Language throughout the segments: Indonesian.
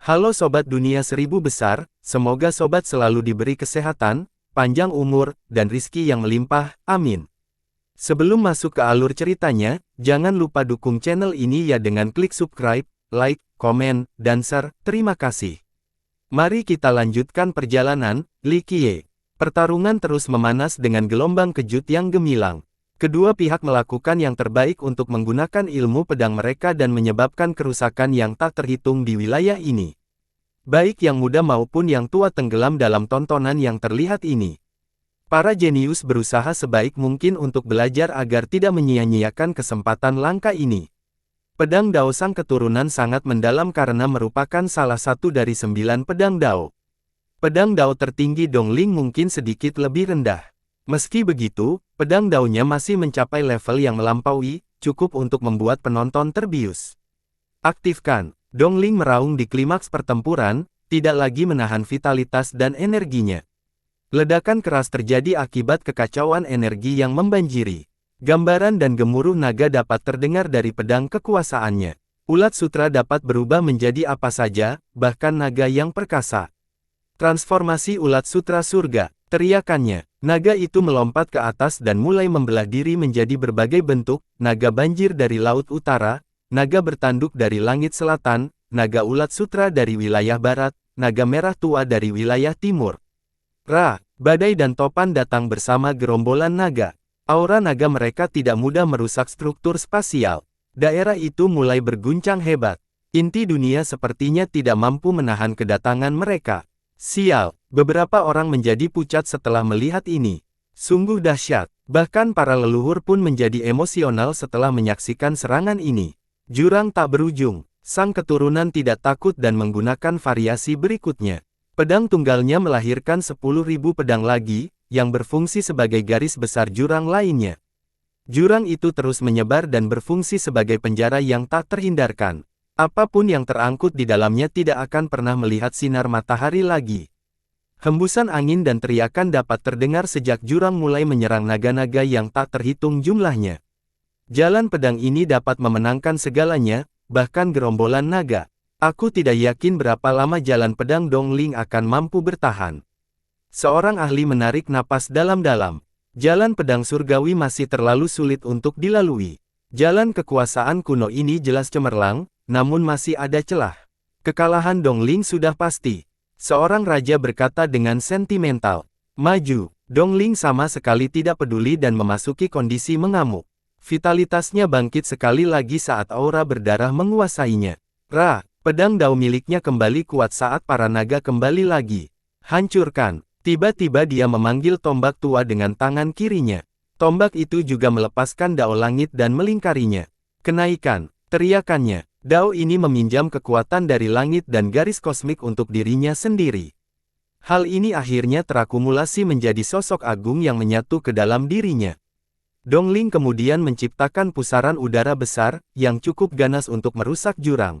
Halo Sobat Dunia Seribu Besar, semoga Sobat selalu diberi kesehatan, panjang umur, dan rizki yang melimpah, amin. Sebelum masuk ke alur ceritanya, jangan lupa dukung channel ini ya dengan klik subscribe, like, komen, dan share, terima kasih. Mari kita lanjutkan perjalanan, Li Qiye. Pertarungan terus memanas dengan gelombang kejut yang gemilang. Kedua pihak melakukan yang terbaik untuk menggunakan ilmu pedang mereka dan menyebabkan kerusakan yang tak terhitung di wilayah ini. Baik yang muda maupun yang tua tenggelam dalam tontonan yang terlihat ini. Para jenius berusaha sebaik mungkin untuk belajar agar tidak menyia-nyiakan kesempatan langka ini. Pedang Dao sang keturunan sangat mendalam karena merupakan salah satu dari 9 pedang Dao. Pedang Dao tertinggi Dongling mungkin sedikit lebih rendah. Meski begitu, pedang Dao-nya masih mencapai level yang melampaui, cukup untuk membuat penonton terbius. Aktifkan. Dongling meraung di klimaks pertempuran, tidak lagi menahan vitalitas dan energinya. Ledakan keras terjadi akibat kekacauan energi yang membanjiri. Gambaran dan gemuruh naga dapat terdengar dari pedang kekuasaannya. Ulat sutra dapat berubah menjadi apa saja, bahkan naga yang perkasa. Transformasi ulat sutra surga, teriakannya. Naga itu melompat ke atas dan mulai membelah diri menjadi berbagai bentuk, naga banjir dari laut utara, naga bertanduk dari langit selatan, naga ulat sutra dari wilayah barat, naga merah tua dari wilayah timur. Badai dan topan datang bersama gerombolan naga. Aura naga mereka tidak mudah merusak struktur spasial. Daerah itu mulai berguncang hebat. Inti dunia sepertinya tidak mampu menahan kedatangan mereka. Sial, beberapa orang menjadi pucat setelah melihat ini. Sungguh dahsyat, bahkan para leluhur pun menjadi emosional setelah menyaksikan serangan ini. Jurang tak berujung, sang keturunan tidak takut dan menggunakan variasi berikutnya. Pedang tunggalnya melahirkan 10.000 pedang lagi, yang berfungsi sebagai garis besar jurang lainnya. Jurang itu terus menyebar dan berfungsi sebagai penjara yang tak terhindarkan. Apapun yang terangkut di dalamnya tidak akan pernah melihat sinar matahari lagi. Hembusan angin dan teriakan dapat terdengar sejak jurang mulai menyerang naga-naga yang tak terhitung jumlahnya. Jalan pedang ini dapat memenangkan segalanya, bahkan gerombolan naga. Aku tidak yakin berapa lama jalan pedang Dongling akan mampu bertahan. Seorang ahli menarik napas dalam-dalam. Jalan pedang surgawi masih terlalu sulit untuk dilalui. Jalan kekuasaan kuno ini jelas cemerlang, namun masih ada celah. Kekalahan Dongling sudah pasti. Seorang raja berkata dengan sentimental. Maju. Dongling sama sekali tidak peduli dan memasuki kondisi mengamuk. Vitalitasnya bangkit sekali lagi saat aura berdarah menguasainya. Pedang Dao miliknya kembali kuat saat para naga kembali lagi. Hancurkan. Tiba-tiba dia memanggil tombak tua dengan tangan kirinya. Tombak itu juga melepaskan Dao langit dan melingkarinya. Kenaikan. Teriakannya. Dao ini meminjam kekuatan dari langit dan garis kosmik untuk dirinya sendiri. Hal ini akhirnya terakumulasi menjadi sosok agung yang menyatu ke dalam dirinya. Dongling kemudian menciptakan pusaran udara besar, yang cukup ganas untuk merusak jurang.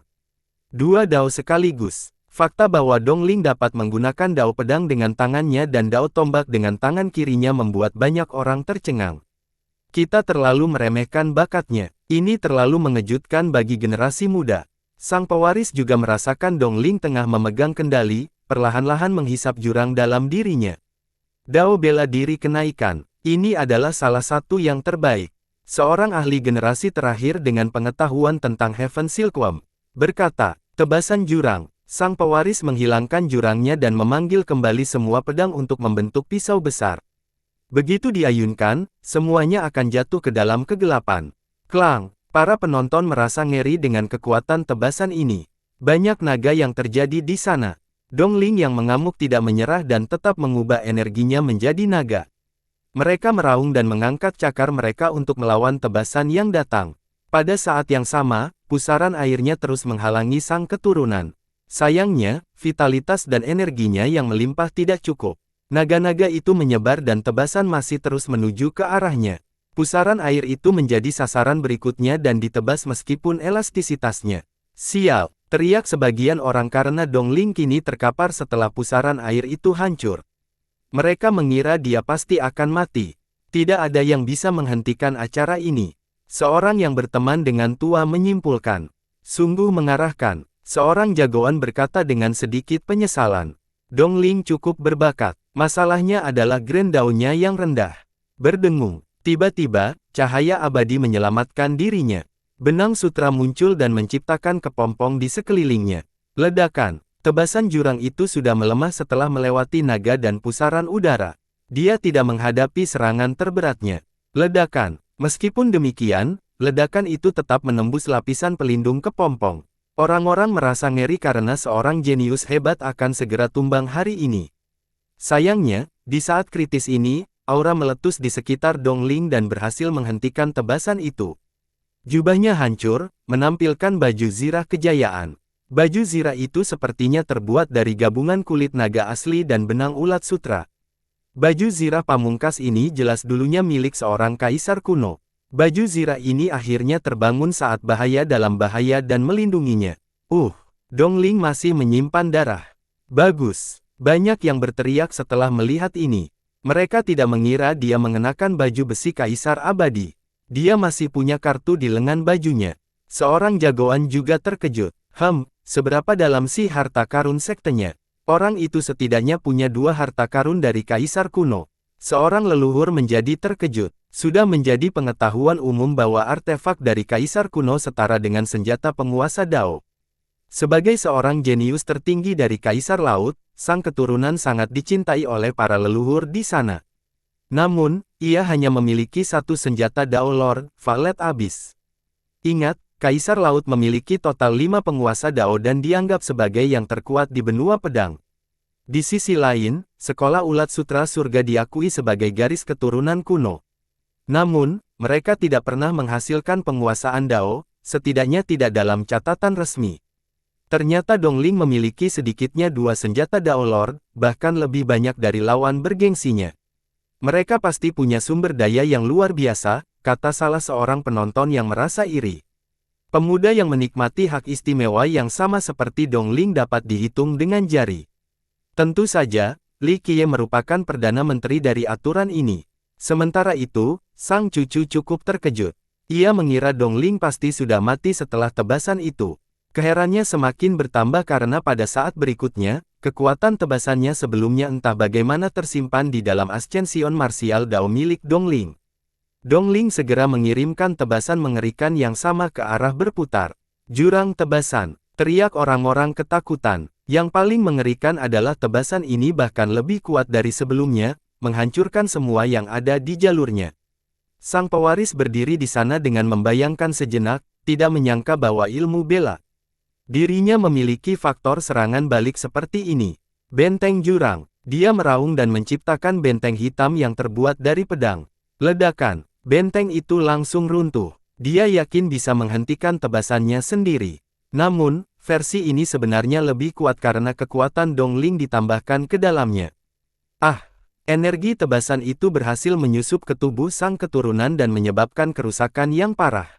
Dua Dao sekaligus. Fakta bahwa Dongling dapat menggunakan Dao pedang dengan tangannya dan Dao tombak dengan tangan kirinya membuat banyak orang tercengang. Kita terlalu meremehkan bakatnya. Ini terlalu mengejutkan bagi generasi muda. Sang pewaris juga merasakan Dongling tengah memegang kendali, perlahan-lahan menghisap jurang dalam dirinya. Dao bela diri kenaikan. Ini adalah salah satu yang terbaik. Seorang ahli generasi terakhir dengan pengetahuan tentang Heaven Silkworm berkata, tebasan jurang. Sang pewaris menghilangkan jurangnya dan memanggil kembali semua pedang untuk membentuk pisau besar. Begitu diayunkan, semuanya akan jatuh ke dalam kegelapan. Klang, para penonton merasa ngeri dengan kekuatan tebasan ini. Banyak naga yang terjadi di sana. Dongling yang mengamuk tidak menyerah dan tetap mengubah energinya menjadi naga. Mereka meraung dan mengangkat cakar mereka untuk melawan tebasan yang datang. Pada saat yang sama, pusaran airnya terus menghalangi sang keturunan. Sayangnya, vitalitas dan energinya yang melimpah tidak cukup. Naga-naga itu menyebar dan tebasan masih terus menuju ke arahnya. Pusaran air itu menjadi sasaran berikutnya dan ditebas meskipun elastisitasnya. Sial, teriak sebagian orang karena Dongling kini terkapar setelah pusaran air itu hancur. Mereka mengira dia pasti akan mati. Tidak ada yang bisa menghentikan acara ini. Seorang yang berteman dengan tua menyimpulkan. Sungguh mengarahkan. Seorang jagoan berkata dengan sedikit penyesalan. Dongling cukup berbakat. Masalahnya adalah Grand Daun-nya yang rendah. Berdengung. Tiba-tiba, cahaya abadi menyelamatkan dirinya. Benang sutra muncul dan menciptakan kepompong di sekelilingnya. Ledakan. Tebasan jurang itu sudah melemah setelah melewati naga dan pusaran udara. Dia tidak menghadapi serangan terberatnya. Ledakan. Meskipun demikian, ledakan itu tetap menembus lapisan pelindung kepompong. Orang-orang merasa ngeri karena seorang jenius hebat akan segera tumbang hari ini. Sayangnya, di saat kritis ini, aura meletus di sekitar Dongling dan berhasil menghentikan tebasan itu. Jubahnya hancur, menampilkan baju zirah kejayaan. Baju zirah itu sepertinya terbuat dari gabungan kulit naga asli dan benang ulat sutra. Baju zirah pamungkas ini jelas dulunya milik seorang kaisar kuno. Baju zirah ini akhirnya terbangun saat bahaya dalam bahaya dan melindunginya. Dongling masih menyimpan darah. Bagus. Banyak yang berteriak setelah melihat ini. Mereka tidak mengira dia mengenakan baju besi kaisar abadi. Dia masih punya kartu di lengan bajunya. Seorang jagoan juga terkejut. Seberapa dalam sih harta karun sektenya? Orang itu setidaknya punya 2 harta karun dari kaisar kuno. Seorang leluhur menjadi terkejut. Sudah menjadi pengetahuan umum bahwa artefak dari kaisar kuno setara dengan senjata penguasa Dao. Sebagai seorang jenius tertinggi dari kaisar laut, sang keturunan sangat dicintai oleh para leluhur di sana. Namun, ia hanya memiliki satu senjata Dao Lord, Valet Abyss. Ingat, kaisar laut memiliki total 5 penguasa Dao dan dianggap sebagai yang terkuat di benua pedang. Di sisi lain, sekolah ulat sutra surga diakui sebagai garis keturunan kuno. Namun, mereka tidak pernah menghasilkan penguasaan Dao, setidaknya tidak dalam catatan resmi. Ternyata Dongling memiliki sedikitnya 2 senjata Dao Lord, bahkan lebih banyak dari lawan bergengsinya. Mereka pasti punya sumber daya yang luar biasa, kata salah seorang penonton yang merasa iri. Pemuda yang menikmati hak istimewa yang sama seperti Dongling dapat dihitung dengan jari. Tentu saja, Li Qiye merupakan Perdana Menteri dari aturan ini. Sementara itu, sang cucu cukup terkejut. Ia mengira Dongling pasti sudah mati setelah tebasan itu. Keheranannya semakin bertambah karena pada saat berikutnya, kekuatan tebasannya sebelumnya entah bagaimana tersimpan di dalam Ascension Martial Dao milik Dongling. Dongling segera mengirimkan tebasan mengerikan yang sama ke arah berputar. Jurang tebasan, teriak orang-orang ketakutan. Yang paling mengerikan adalah tebasan ini bahkan lebih kuat dari sebelumnya, menghancurkan semua yang ada di jalurnya. Sang pewaris berdiri di sana dengan membayangkan sejenak, tidak menyangka bahwa ilmu bela dirinya memiliki faktor serangan balik seperti ini. Benteng jurang, dia meraung dan menciptakan benteng hitam yang terbuat dari pedang. Ledakan, benteng itu langsung runtuh. Dia yakin bisa menghentikan tebasannya sendiri. Namun, versi ini sebenarnya lebih kuat karena kekuatan Dongling ditambahkan ke dalamnya. Energi tebasan itu berhasil menyusup ke tubuh sang keturunan dan menyebabkan kerusakan yang parah.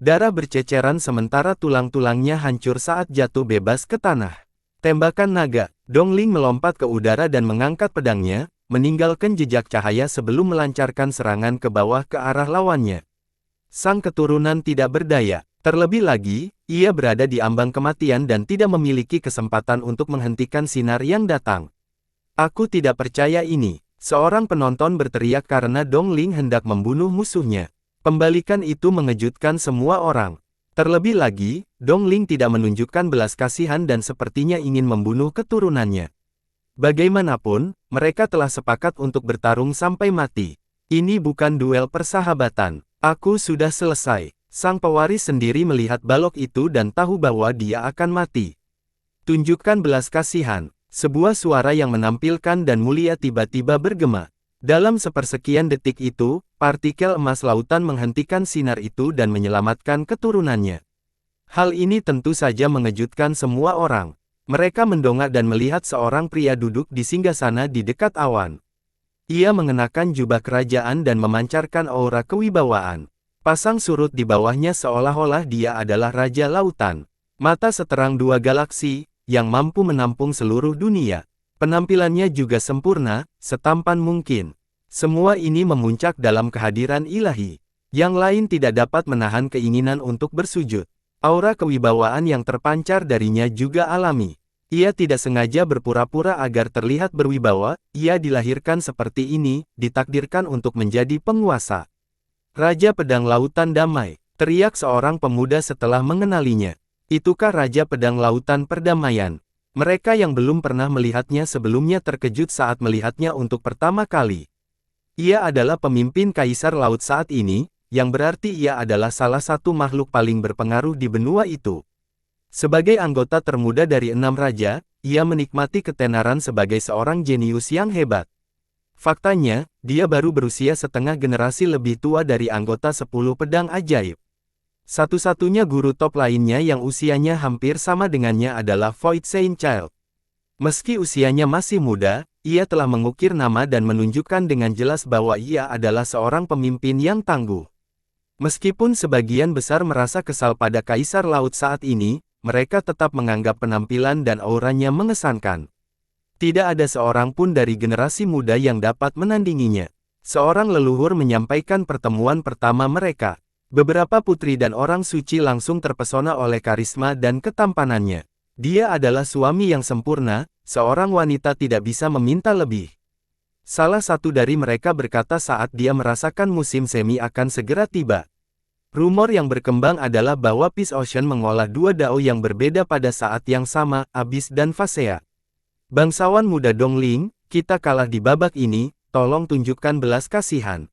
Darah berceceran sementara tulang-tulangnya hancur saat jatuh bebas ke tanah. Tembakan naga, Dongling melompat ke udara dan mengangkat pedangnya, meninggalkan jejak cahaya sebelum melancarkan serangan ke bawah ke arah lawannya. Sang keturunan tidak berdaya. Terlebih lagi, ia berada di ambang kematian dan tidak memiliki kesempatan untuk menghentikan sinar yang datang. Aku tidak percaya ini. Seorang penonton berteriak karena Dongling hendak membunuh musuhnya. Pembalikan itu mengejutkan semua orang. Terlebih lagi, Dongling tidak menunjukkan belas kasihan dan sepertinya ingin membunuh keturunannya. Bagaimanapun, mereka telah sepakat untuk bertarung sampai mati. Ini bukan duel persahabatan. Aku sudah selesai. Sang pewaris sendiri melihat balok itu dan tahu bahwa dia akan mati. Tunjukkan belas kasihan. Sebuah suara yang menampilkan dan mulia tiba-tiba bergema. Dalam sepersekian detik itu, partikel emas lautan menghentikan sinar itu dan menyelamatkan keturunannya. Hal ini tentu saja mengejutkan semua orang. Mereka mendongak dan melihat seorang pria duduk di singgasana di dekat awan. Ia mengenakan jubah kerajaan dan memancarkan aura kewibawaan. Pasang surut di bawahnya seolah-olah dia adalah Raja Lautan. Mata seterang 2 galaksi, yang mampu menampung seluruh dunia. Penampilannya juga sempurna, setampan mungkin. Semua ini memuncak dalam kehadiran ilahi. Yang lain tidak dapat menahan keinginan untuk bersujud. Aura kewibawaan yang terpancar darinya juga alami. Ia tidak sengaja berpura-pura agar terlihat berwibawa, ia dilahirkan seperti ini, ditakdirkan untuk menjadi penguasa. Raja Pedang Lautan Damai, teriak seorang pemuda setelah mengenalinya. Itukah Raja Pedang Lautan Perdamaian? Mereka yang belum pernah melihatnya sebelumnya terkejut saat melihatnya untuk pertama kali. Ia adalah pemimpin Kaisar Laut saat ini, yang berarti ia adalah salah satu makhluk paling berpengaruh di benua itu. Sebagai anggota termuda dari 6 raja, ia menikmati ketenaran sebagai seorang jenius yang hebat. Faktanya, dia baru berusia setengah generasi lebih tua dari anggota 10 pedang ajaib. Satu-satunya guru top lainnya yang usianya hampir sama dengannya adalah Void Saint Child. Meski usianya masih muda, ia telah mengukir nama dan menunjukkan dengan jelas bahwa ia adalah seorang pemimpin yang tangguh. Meskipun sebagian besar merasa kesal pada Kaisar Laut saat ini, mereka tetap menganggap penampilan dan auranya mengesankan. Tidak ada seorang pun dari generasi muda yang dapat menandinginya. Seorang leluhur menyampaikan pertemuan pertama mereka. Beberapa putri dan orang suci langsung terpesona oleh karisma dan ketampanannya. Dia adalah suami yang sempurna, seorang wanita tidak bisa meminta lebih. Salah satu dari mereka berkata saat dia merasakan musim semi akan segera tiba. Rumor yang berkembang adalah bahwa Peace Ocean mengolah 2 dao yang berbeda pada saat yang sama, Abyss dan Phasea. Bangsawan muda Dongling, kita kalah di babak ini, tolong tunjukkan belas kasihan.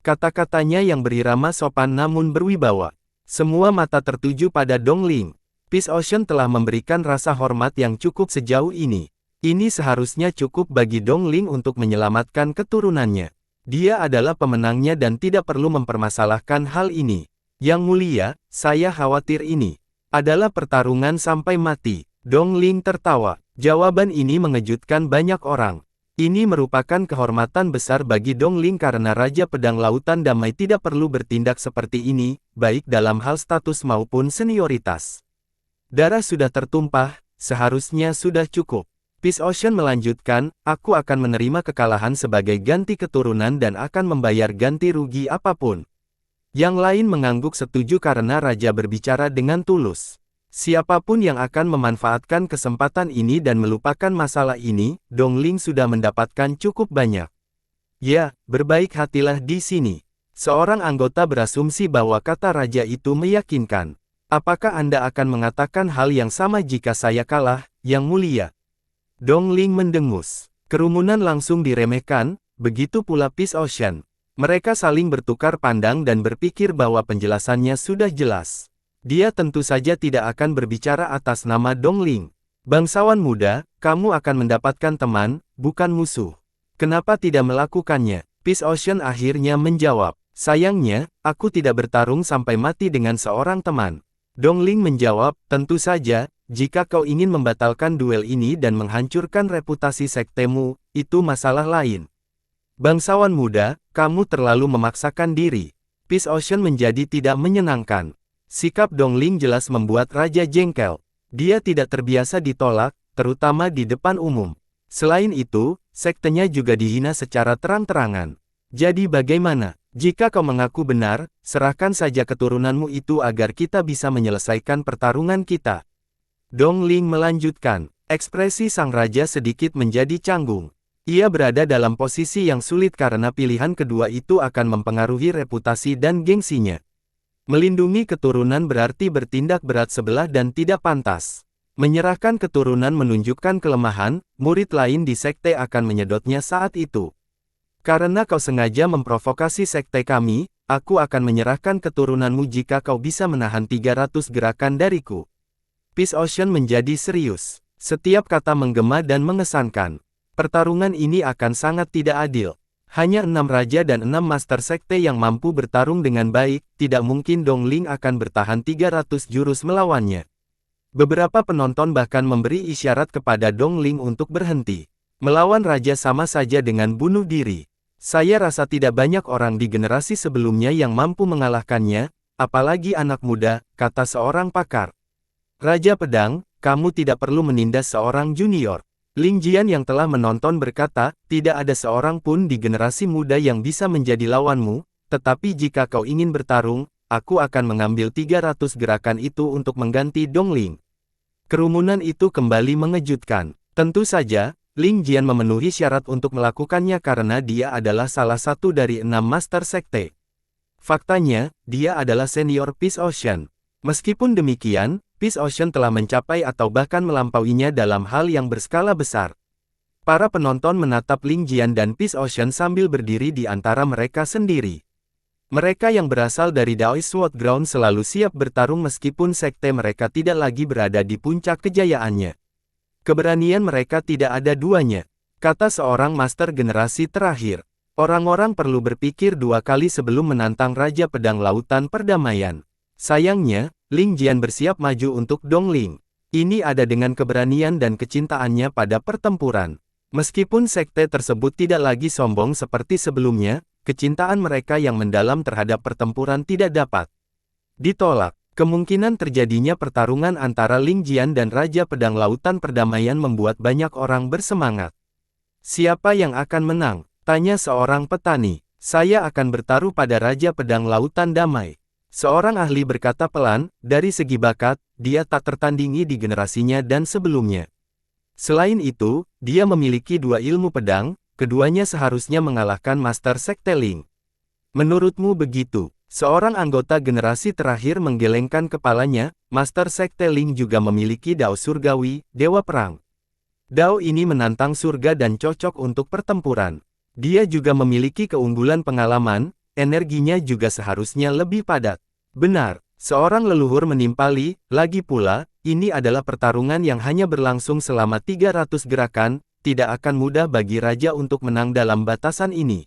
Kata-katanya yang berirama sopan namun berwibawa. Semua mata tertuju pada Dongling. Peace Ocean telah memberikan rasa hormat yang cukup sejauh ini. Ini seharusnya cukup bagi Dongling untuk menyelamatkan keturunannya. Dia adalah pemenangnya dan tidak perlu mempermasalahkan hal ini. Yang mulia, saya khawatir ini adalah pertarungan sampai mati. Dongling tertawa. Jawaban ini mengejutkan banyak orang. Ini merupakan kehormatan besar bagi Dongling karena Raja Pedang Lautan Damai tidak perlu bertindak seperti ini, baik dalam hal status maupun senioritas. Darah sudah tertumpah, seharusnya sudah cukup. Peace Ocean melanjutkan, aku akan menerima kekalahan sebagai ganti keturunan dan akan membayar ganti rugi apapun. Yang lain mengangguk setuju karena Raja berbicara dengan tulus. Siapapun yang akan memanfaatkan kesempatan ini dan melupakan masalah ini, Dongling sudah mendapatkan cukup banyak. Ya, berbaik hatilah di sini. Seorang anggota berasumsi bahwa kata raja itu meyakinkan. Apakah Anda akan mengatakan hal yang sama jika saya kalah, Yang Mulia? Dongling mendengus. Kerumunan langsung diremehkan, begitu pula Peace Ocean. Mereka saling bertukar pandang dan berpikir bahwa penjelasannya sudah jelas. Dia tentu saja tidak akan berbicara atas nama Dongling. Bangsawan muda, kamu akan mendapatkan teman, bukan musuh. Kenapa tidak melakukannya? Peace Ocean akhirnya menjawab. Sayangnya, aku tidak bertarung sampai mati dengan seorang teman. Dongling menjawab, tentu saja, jika kau ingin membatalkan duel ini dan menghancurkan reputasi sektemu, itu masalah lain. Bangsawan muda, kamu terlalu memaksakan diri. Peace Ocean menjadi tidak menyenangkan. Sikap Dongling jelas membuat Raja jengkel. Dia tidak terbiasa ditolak, terutama di depan umum. Selain itu, sektenya juga dihina secara terang-terangan. Jadi bagaimana? Jika kau mengaku benar, serahkan saja keturunanmu itu agar kita bisa menyelesaikan pertarungan kita. Dongling melanjutkan. Ekspresi sang raja sedikit menjadi canggung. Ia berada dalam posisi yang sulit karena pilihan kedua itu akan mempengaruhi reputasi dan gengsinya. Melindungi keturunan berarti bertindak berat sebelah dan tidak pantas. Menyerahkan keturunan menunjukkan kelemahan, murid lain di sekte akan menyedotnya saat itu. Karena kau sengaja memprovokasi sekte kami, aku akan menyerahkan keturunanmu jika kau bisa menahan 300 gerakan dariku. Peace Ocean menjadi serius. Setiap kata menggema dan mengesankan. Pertarungan ini akan sangat tidak adil. Hanya 6 raja dan 6 master sekte yang mampu bertarung dengan baik, tidak mungkin Dongling akan bertahan 300 jurus melawannya. Beberapa penonton bahkan memberi isyarat kepada Dongling untuk berhenti. Melawan raja sama saja dengan bunuh diri. Saya rasa tidak banyak orang di generasi sebelumnya yang mampu mengalahkannya, apalagi anak muda, kata seorang pakar. Raja Pedang, kamu tidak perlu menindas seorang junior. Ling Jian yang telah menonton berkata, tidak ada seorang pun di generasi muda yang bisa menjadi lawanmu, tetapi jika kau ingin bertarung, aku akan mengambil 300 gerakan itu untuk mengganti Dongling. Kerumunan itu kembali mengejutkan. Tentu saja, Ling Jian memenuhi syarat untuk melakukannya karena dia adalah salah satu dari 6 Master Sekte. Faktanya, dia adalah senior Peace Ocean. Meskipun demikian, Peace Ocean telah mencapai atau bahkan melampauinya dalam hal yang berskala besar. Para penonton menatap Ling Jian dan Peace Ocean sambil berdiri di antara mereka sendiri. Mereka yang berasal dari Daoist Sword Ground selalu siap bertarung meskipun sekte mereka tidak lagi berada di puncak kejayaannya. Keberanian mereka tidak ada duanya, kata seorang master generasi terakhir. Orang-orang perlu berpikir 2 kali sebelum menantang Raja Pedang Lautan Perdamaian. Sayangnya, Ling Jian bersiap maju untuk Dongling. Ini ada dengan keberanian dan kecintaannya pada pertempuran. Meskipun sekte tersebut tidak lagi sombong seperti sebelumnya, kecintaan mereka yang mendalam terhadap pertempuran tidak dapat ditolak. Kemungkinan terjadinya pertarungan antara Ling Jian dan Raja Pedang Lautan Perdamaian membuat banyak orang bersemangat. Siapa yang akan menang? Tanya seorang petani. Saya akan bertaruh pada Raja Pedang Lautan Damai. Seorang ahli berkata pelan, dari segi bakat, dia tak tertandingi di generasinya dan sebelumnya. Selain itu, dia memiliki 2 ilmu pedang, keduanya seharusnya mengalahkan Master Sekte Ling. Menurutmu begitu? Seorang anggota generasi terakhir menggelengkan kepalanya. Master Sekte Ling juga memiliki Dao Surgawi, Dewa Perang. Dao ini menantang surga dan cocok untuk pertempuran. Dia juga memiliki keunggulan pengalaman, energinya juga seharusnya lebih padat. Benar, seorang leluhur menimpali, lagi pula, ini adalah pertarungan yang hanya berlangsung selama 300 gerakan, tidak akan mudah bagi raja untuk menang dalam batasan ini.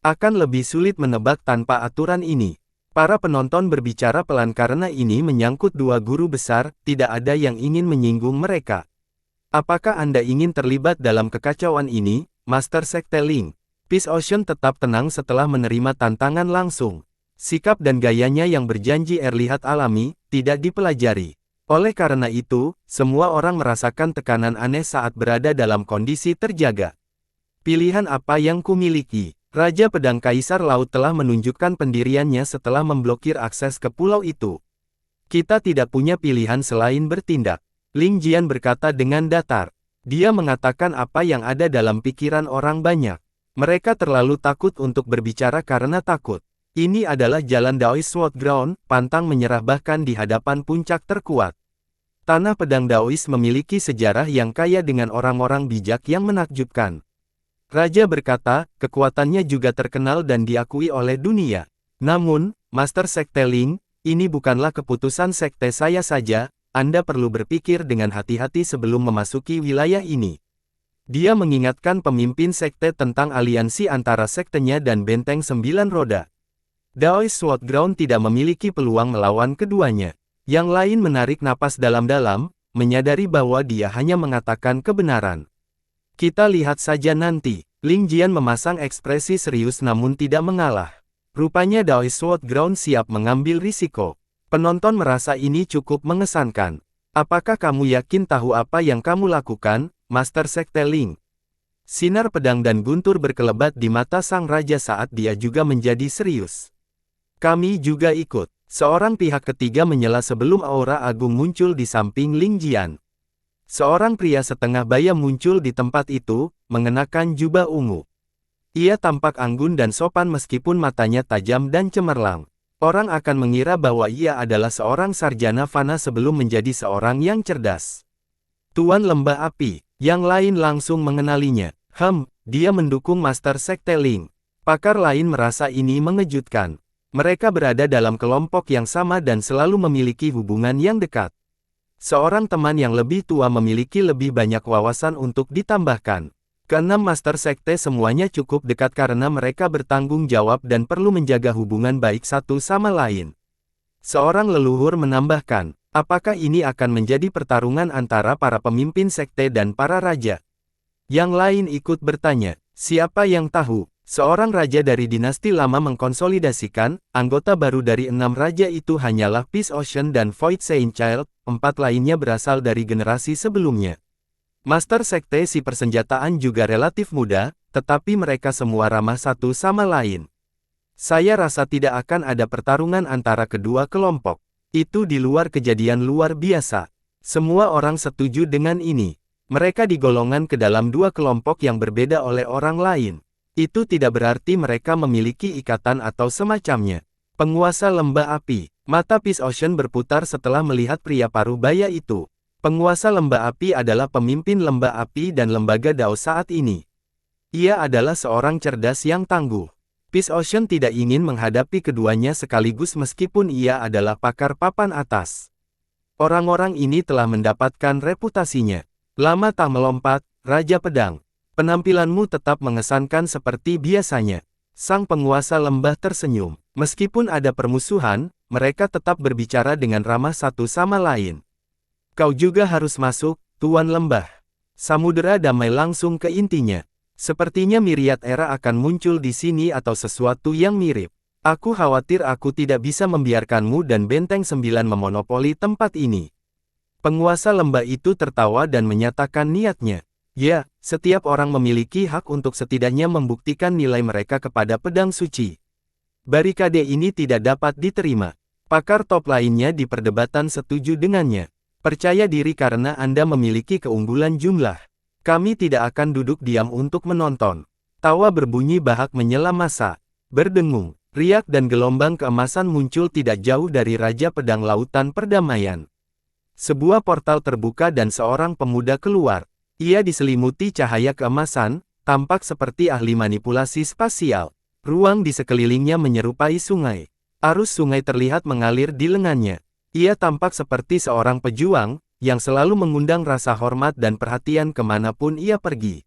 Akan lebih sulit menebak tanpa aturan ini. Para penonton berbicara pelan karena ini menyangkut 2 guru besar, tidak ada yang ingin menyinggung mereka. Apakah Anda ingin terlibat dalam kekacauan ini, Master Sekte Ling? Peace Ocean tetap tenang setelah menerima tantangan langsung. Sikap dan gayanya yang berjanji terlihat alami, tidak dipelajari. Oleh karena itu, semua orang merasakan tekanan aneh saat berada dalam kondisi terjaga. Pilihan apa yang kumiliki? Raja Pedang Kaisar Laut telah menunjukkan pendiriannya setelah memblokir akses ke pulau itu. Kita tidak punya pilihan selain bertindak. Ling Jian berkata dengan datar. Dia mengatakan apa yang ada dalam pikiran orang banyak. Mereka terlalu takut untuk berbicara karena takut. Ini adalah jalan Daoist Sword Ground, pantang menyerah bahkan di hadapan puncak terkuat. Tanah pedang Daoist memiliki sejarah yang kaya dengan orang-orang bijak yang menakjubkan. Raja berkata, kekuatannya juga terkenal dan diakui oleh dunia. Namun, Master Sekte Ling, ini bukanlah keputusan sekte saya saja, Anda perlu berpikir dengan hati-hati sebelum memasuki wilayah ini. Dia mengingatkan pemimpin sekte tentang aliansi antara sektenya dan Benteng 9 Roda. Daoist Sword Ground tidak memiliki peluang melawan keduanya. Yang lain menarik napas dalam-dalam, menyadari bahwa dia hanya mengatakan kebenaran. Kita lihat saja nanti. Ling Jian memasang ekspresi serius namun tidak mengalah. Rupanya Daoist Sword Ground siap mengambil risiko. Penonton merasa ini cukup mengesankan. Apakah kamu yakin tahu apa yang kamu lakukan, Master Sekte Ling? Sinar pedang dan guntur berkelebat di mata sang raja saat dia juga menjadi serius. Kami juga ikut. Seorang pihak ketiga menyela sebelum aura agung muncul di samping Ling Jian. Seorang pria setengah baya muncul di tempat itu, mengenakan jubah ungu. Ia tampak anggun dan sopan meskipun matanya tajam dan cemerlang. Orang akan mengira bahwa ia adalah seorang sarjana fana sebelum menjadi seorang yang cerdas. Tuan Lembah Api, yang lain langsung mengenalinya. Dia mendukung Master Sekte Ling. Pakar lain merasa ini mengejutkan. Mereka berada dalam kelompok yang sama dan selalu memiliki hubungan yang dekat. Seorang teman yang lebih tua memiliki lebih banyak wawasan untuk ditambahkan. Keenam Master Sekte semuanya cukup dekat karena mereka bertanggung jawab dan perlu menjaga hubungan baik satu sama lain. Seorang leluhur menambahkan, apakah ini akan menjadi pertarungan antara para pemimpin sekte dan para raja? Yang lain ikut bertanya, siapa yang tahu? Seorang raja dari dinasti lama mengkonsolidasikan, anggota baru dari 6 raja itu hanyalah Peace Ocean dan Void Saint Child, 4 lainnya berasal dari generasi sebelumnya. Master Sekte si persenjataan juga relatif muda, tetapi mereka semua ramah satu sama lain. Saya rasa tidak akan ada pertarungan antara kedua kelompok. Itu di luar kejadian luar biasa. Semua orang setuju dengan ini. Mereka digolongkan ke dalam dua kelompok yang berbeda oleh orang lain. Itu tidak berarti mereka memiliki ikatan atau semacamnya. Penguasa lembah api. Mata Peace Ocean berputar setelah melihat pria parubaya itu. Penguasa lembah api adalah pemimpin lembah api dan lembaga Dao saat ini. Ia adalah seorang cerdas yang tangguh. Peace Ocean tidak ingin menghadapi keduanya sekaligus meskipun ia adalah pakar papan atas. Orang-orang ini telah mendapatkan reputasinya. Lama tak melompat, Raja Pedang. Penampilanmu tetap mengesankan seperti biasanya. Sang penguasa lembah tersenyum. Meskipun ada permusuhan, mereka tetap berbicara dengan ramah satu sama lain. Kau juga harus masuk, Tuan Lembah. Samudera damai langsung ke intinya. Sepertinya Myriad Era akan muncul di sini atau sesuatu yang mirip. Aku khawatir aku tidak bisa membiarkanmu dan Benteng 9 memonopoli tempat ini. Penguasa lembah itu tertawa dan menyatakan niatnya. Ya, setiap orang memiliki hak untuk setidaknya membuktikan nilai mereka kepada pedang suci. Barikade ini tidak dapat diterima. Pakar top lainnya di perdebatan setuju dengannya. Percaya diri karena Anda memiliki keunggulan jumlah. Kami tidak akan duduk diam untuk menonton. Tawa berbunyi bahak menyela massa. Berdengung, riak dan gelombang keemasan muncul tidak jauh dari Raja Pedang Lautan Perdamaian. Sebuah portal terbuka dan seorang pemuda keluar. Ia diselimuti cahaya keemasan, tampak seperti ahli manipulasi spasial. Ruang di sekelilingnya menyerupai sungai. Arus sungai terlihat mengalir di lengannya. Ia tampak seperti seorang pejuang, yang selalu mengundang rasa hormat dan perhatian kemanapun ia pergi.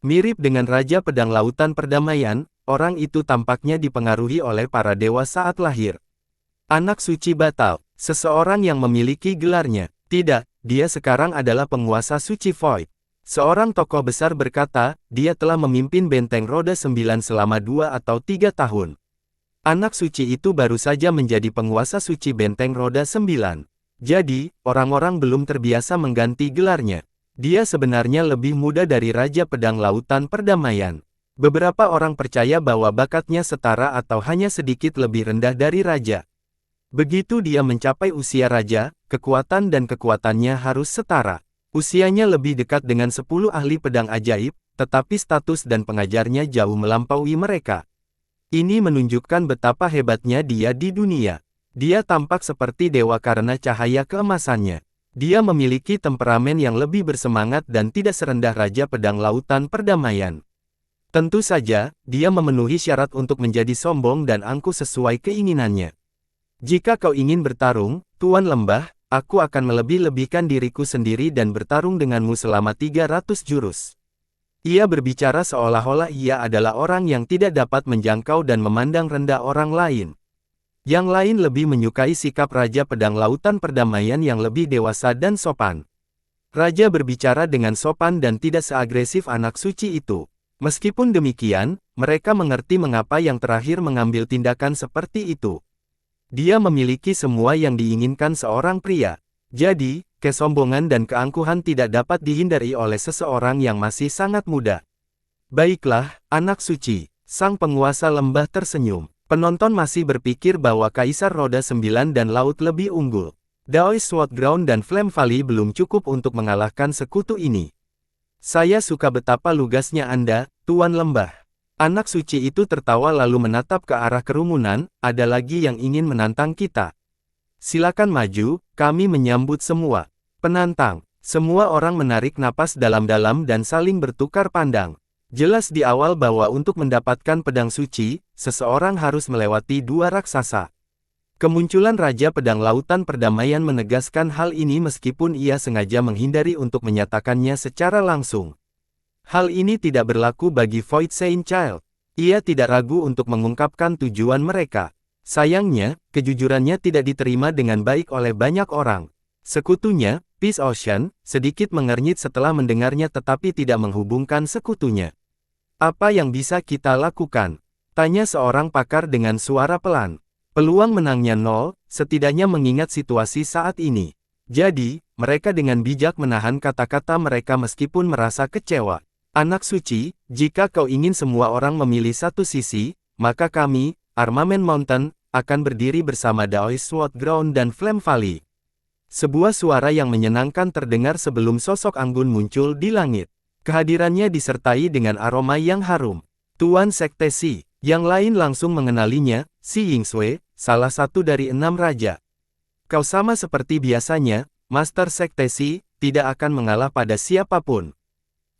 Mirip dengan Raja Pedang Lautan Perdamaian, orang itu tampaknya dipengaruhi oleh para dewa saat lahir. Anak suci batal, seseorang yang memiliki gelarnya. Tidak, dia sekarang adalah penguasa suci Void. Seorang tokoh besar berkata, dia telah memimpin Benteng Roda 9 selama 2 atau 3 tahun. Anak suci itu baru saja menjadi penguasa suci Benteng Roda 9. Jadi, orang-orang belum terbiasa mengganti gelarnya. Dia sebenarnya lebih muda dari Raja Pedang Lautan Perdamaian. Beberapa orang percaya bahwa bakatnya setara atau hanya sedikit lebih rendah dari Raja. Begitu dia mencapai usia Raja, kekuatan dan kekuatannya harus setara. Usianya lebih dekat dengan 10 ahli pedang ajaib, tetapi status dan pengajarnya jauh melampaui mereka. Ini menunjukkan betapa hebatnya dia di dunia. Dia tampak seperti dewa karena cahaya keemasannya. Dia memiliki temperamen yang lebih bersemangat dan tidak serendah Raja Pedang Lautan Perdamaian. Tentu saja, dia memenuhi syarat untuk menjadi sombong dan angkuh sesuai keinginannya. Jika kau ingin bertarung, Tuan Lembah, aku akan melebih-lebihkan diriku sendiri dan bertarung denganmu selama 300 jurus. Ia berbicara seolah-olah ia adalah orang yang tidak dapat menjangkau dan memandang rendah orang lain. Yang lain lebih menyukai sikap Raja Pedang Lautan Perdamaian yang lebih dewasa dan sopan. Raja berbicara dengan sopan dan tidak seagresif anak suci itu. Meskipun demikian, mereka mengerti mengapa yang terakhir mengambil tindakan seperti itu. Dia memiliki semua yang diinginkan seorang pria. Jadi, kesombongan dan keangkuhan tidak dapat dihindari oleh seseorang yang masih sangat muda. Baiklah, anak suci, sang penguasa lembah tersenyum. Penonton masih berpikir bahwa Kaisar Roda 9 dan Laut lebih unggul. Daoist Sword Ground dan Flame Valley belum cukup untuk mengalahkan sekutu ini. Saya suka betapa lugasnya Anda, Tuan Lembah. Anak suci itu tertawa lalu menatap ke arah kerumunan, ada lagi yang ingin menantang kita. Silakan maju, kami menyambut semua. Penantang, semua orang menarik napas dalam-dalam dan saling bertukar pandang. Jelas di awal bahwa untuk mendapatkan pedang suci, seseorang harus melewati 2 raksasa. Kemunculan Raja Pedang Lautan Perdamaian menegaskan hal ini meskipun ia sengaja menghindari untuk menyatakannya secara langsung. Hal ini tidak berlaku bagi Void Saint Child. Ia tidak ragu untuk mengungkapkan tujuan mereka. Sayangnya, kejujurannya tidak diterima dengan baik oleh banyak orang. Sekutunya, Peace Ocean, sedikit mengernyit setelah mendengarnya tetapi tidak menghubungkan sekutunya. Apa yang bisa kita lakukan? Tanya seorang pakar dengan suara pelan. Peluang menangnya 0, setidaknya mengingat situasi saat ini. Jadi, mereka dengan bijak menahan kata-kata mereka meskipun merasa kecewa. Anak suci, jika kau ingin semua orang memilih satu sisi, maka kami, Armament Mountain, akan berdiri bersama Daoist Sword Ground dan Flame Valley. Sebuah suara yang menyenangkan terdengar sebelum sosok Anggun muncul di langit. Kehadirannya disertai dengan aroma yang harum. Tuan Sekte Si, yang lain langsung mengenalinya, Si Yingsue, salah satu dari 6 raja. Kau sama seperti biasanya, Master Sekte Si, tidak akan mengalah pada siapapun.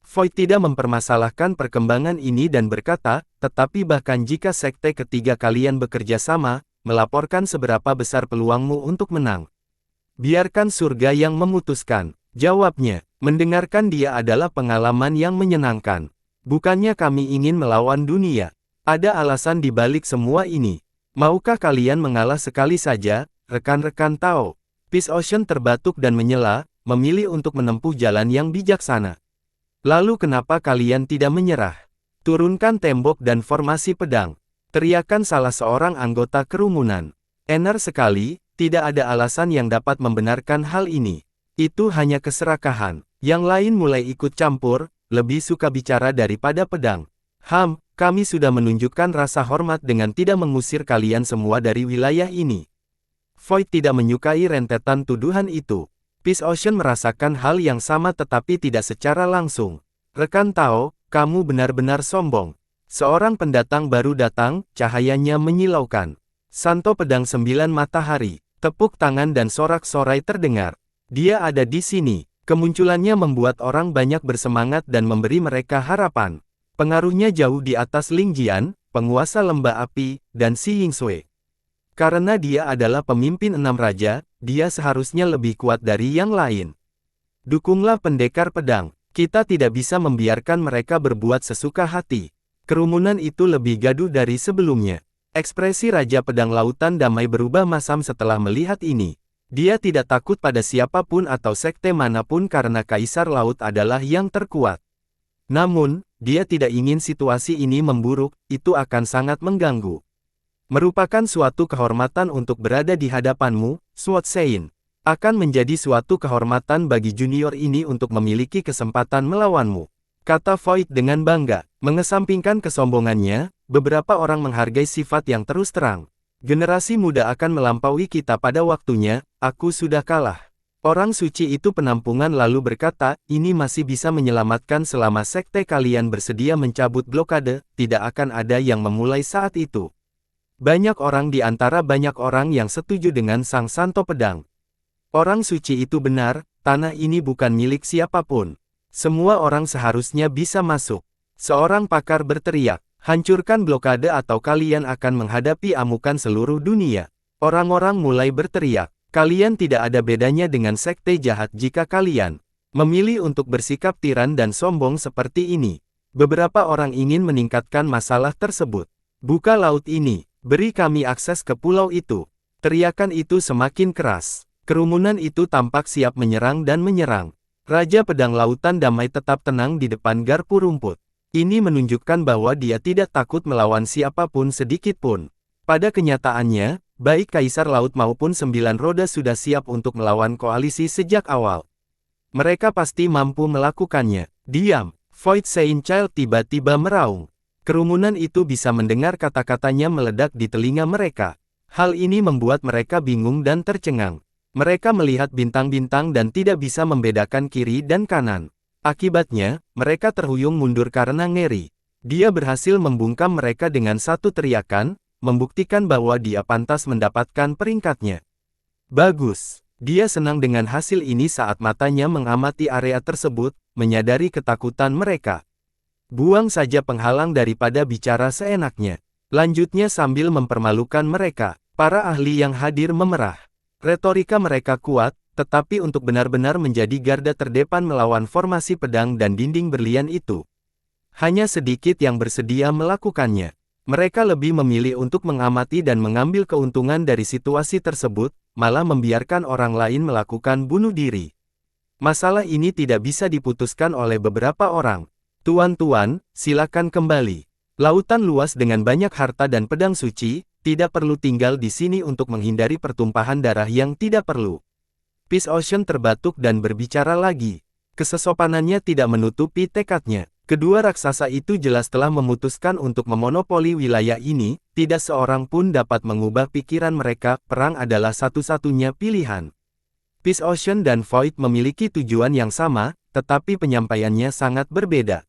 Void tidak mempermasalahkan perkembangan ini dan berkata, tetapi bahkan jika sekte ketiga kalian bekerja sama, melaporkan seberapa besar peluangmu untuk menang. Biarkan surga yang memutuskan. Jawabnya, mendengarkan dia adalah pengalaman yang menyenangkan. Bukannya kami ingin melawan dunia. Ada alasan di balik semua ini. Maukah kalian mengalah sekali saja, rekan-rekan Tao? Peace Ocean terbatuk dan menyela, memilih untuk menempuh jalan yang bijaksana. Lalu kenapa kalian tidak menyerah? Turunkan tembok dan formasi pedang. Teriakan salah seorang anggota kerumunan. Enar sekali, tidak ada alasan yang dapat membenarkan hal ini. Itu hanya keserakahan. Yang lain mulai ikut campur, lebih suka bicara daripada pedang. Kami sudah menunjukkan rasa hormat dengan tidak mengusir kalian semua dari wilayah ini. Void tidak menyukai rentetan tuduhan itu. Peace Ocean merasakan hal yang sama tetapi tidak secara langsung. Rekan Tao, kamu benar-benar sombong. Seorang pendatang baru datang, cahayanya menyilaukan. Santo pedang 9 matahari, tepuk tangan dan sorak-sorai terdengar. Dia ada di sini. Kemunculannya membuat orang banyak bersemangat dan memberi mereka harapan. Pengaruhnya jauh di atas Ling Jian, penguasa lembah api, dan Si Yingsue. Karena dia adalah pemimpin 6 raja, dia seharusnya lebih kuat dari yang lain. Dukunglah pendekar pedang. Kita tidak bisa membiarkan mereka berbuat sesuka hati. Kerumunan itu lebih gaduh dari sebelumnya. Ekspresi Raja Pedang Lautan Damai berubah masam setelah melihat ini. Dia tidak takut pada siapapun atau sekte manapun karena Kaisar Laut adalah yang terkuat. Namun, dia tidak ingin situasi ini memburuk, itu akan sangat mengganggu. Merupakan suatu kehormatan untuk berada di hadapanmu, Sword Sein. Akan menjadi suatu kehormatan bagi junior ini untuk memiliki kesempatan melawanmu. Kata Void dengan bangga. Mengesampingkan kesombongannya, beberapa orang menghargai sifat yang terus terang. Generasi muda akan melampaui kita pada waktunya, aku sudah kalah. Orang suci itu penampungan lalu berkata, ini masih bisa menyelamatkan selama sekte kalian bersedia mencabut blokade, tidak akan ada yang memulai saat itu. Banyak orang di antara banyak orang yang setuju dengan Sang Santo Pedang. Orang suci itu benar, tanah ini bukan milik siapapun. Semua orang seharusnya bisa masuk. Seorang pakar berteriak, hancurkan blokade atau kalian akan menghadapi amukan seluruh dunia. Orang-orang mulai berteriak, kalian tidak ada bedanya dengan sekte jahat jika kalian memilih untuk bersikap tiran dan sombong seperti ini. Beberapa orang ingin meningkatkan masalah tersebut. Buka laut ini, beri kami akses ke pulau itu. Teriakan itu semakin keras. Kerumunan itu tampak siap menyerang dan menyerang. Raja Pedang Lautan Damai tetap tenang di depan garpu rumput. Ini menunjukkan bahwa dia tidak takut melawan siapapun sedikit pun. Pada kenyataannya, baik Kaisar Laut maupun 9 roda sudah siap untuk melawan koalisi sejak awal. Mereka pasti mampu melakukannya. Diam, Void Saint Child tiba-tiba meraung. Kerumunan itu bisa mendengar kata-katanya meledak di telinga mereka. Hal ini membuat mereka bingung dan tercengang. Mereka melihat bintang-bintang dan tidak bisa membedakan kiri dan kanan. Akibatnya, mereka terhuyung mundur karena ngeri. Dia berhasil membungkam mereka dengan satu teriakan, membuktikan bahwa dia pantas mendapatkan peringkatnya. Bagus. Dia senang dengan hasil ini saat matanya mengamati area tersebut, menyadari ketakutan mereka. Buang saja penghalang daripada bicara seenaknya. Lanjutnya sambil mempermalukan mereka, para ahli yang hadir memerah. Retorika mereka kuat, tetapi untuk benar-benar menjadi garda terdepan melawan formasi pedang dan dinding berlian itu, hanya sedikit yang bersedia melakukannya. Mereka lebih memilih untuk mengamati dan mengambil keuntungan dari situasi tersebut, malah membiarkan orang lain melakukan bunuh diri. Masalah ini tidak bisa diputuskan oleh beberapa orang. Tuan-tuan, silakan kembali. Lautan luas dengan banyak harta dan pedang suci, tidak perlu tinggal di sini untuk menghindari pertumpahan darah yang tidak perlu. Peace Ocean terbatuk dan berbicara lagi. Kesesopanannya tidak menutupi tekadnya. Kedua raksasa itu jelas telah memutuskan untuk memonopoli wilayah ini, tidak seorang pun dapat mengubah pikiran mereka, perang adalah satu-satunya pilihan. Peace Ocean dan Void memiliki tujuan yang sama, tetapi penyampaiannya sangat berbeda.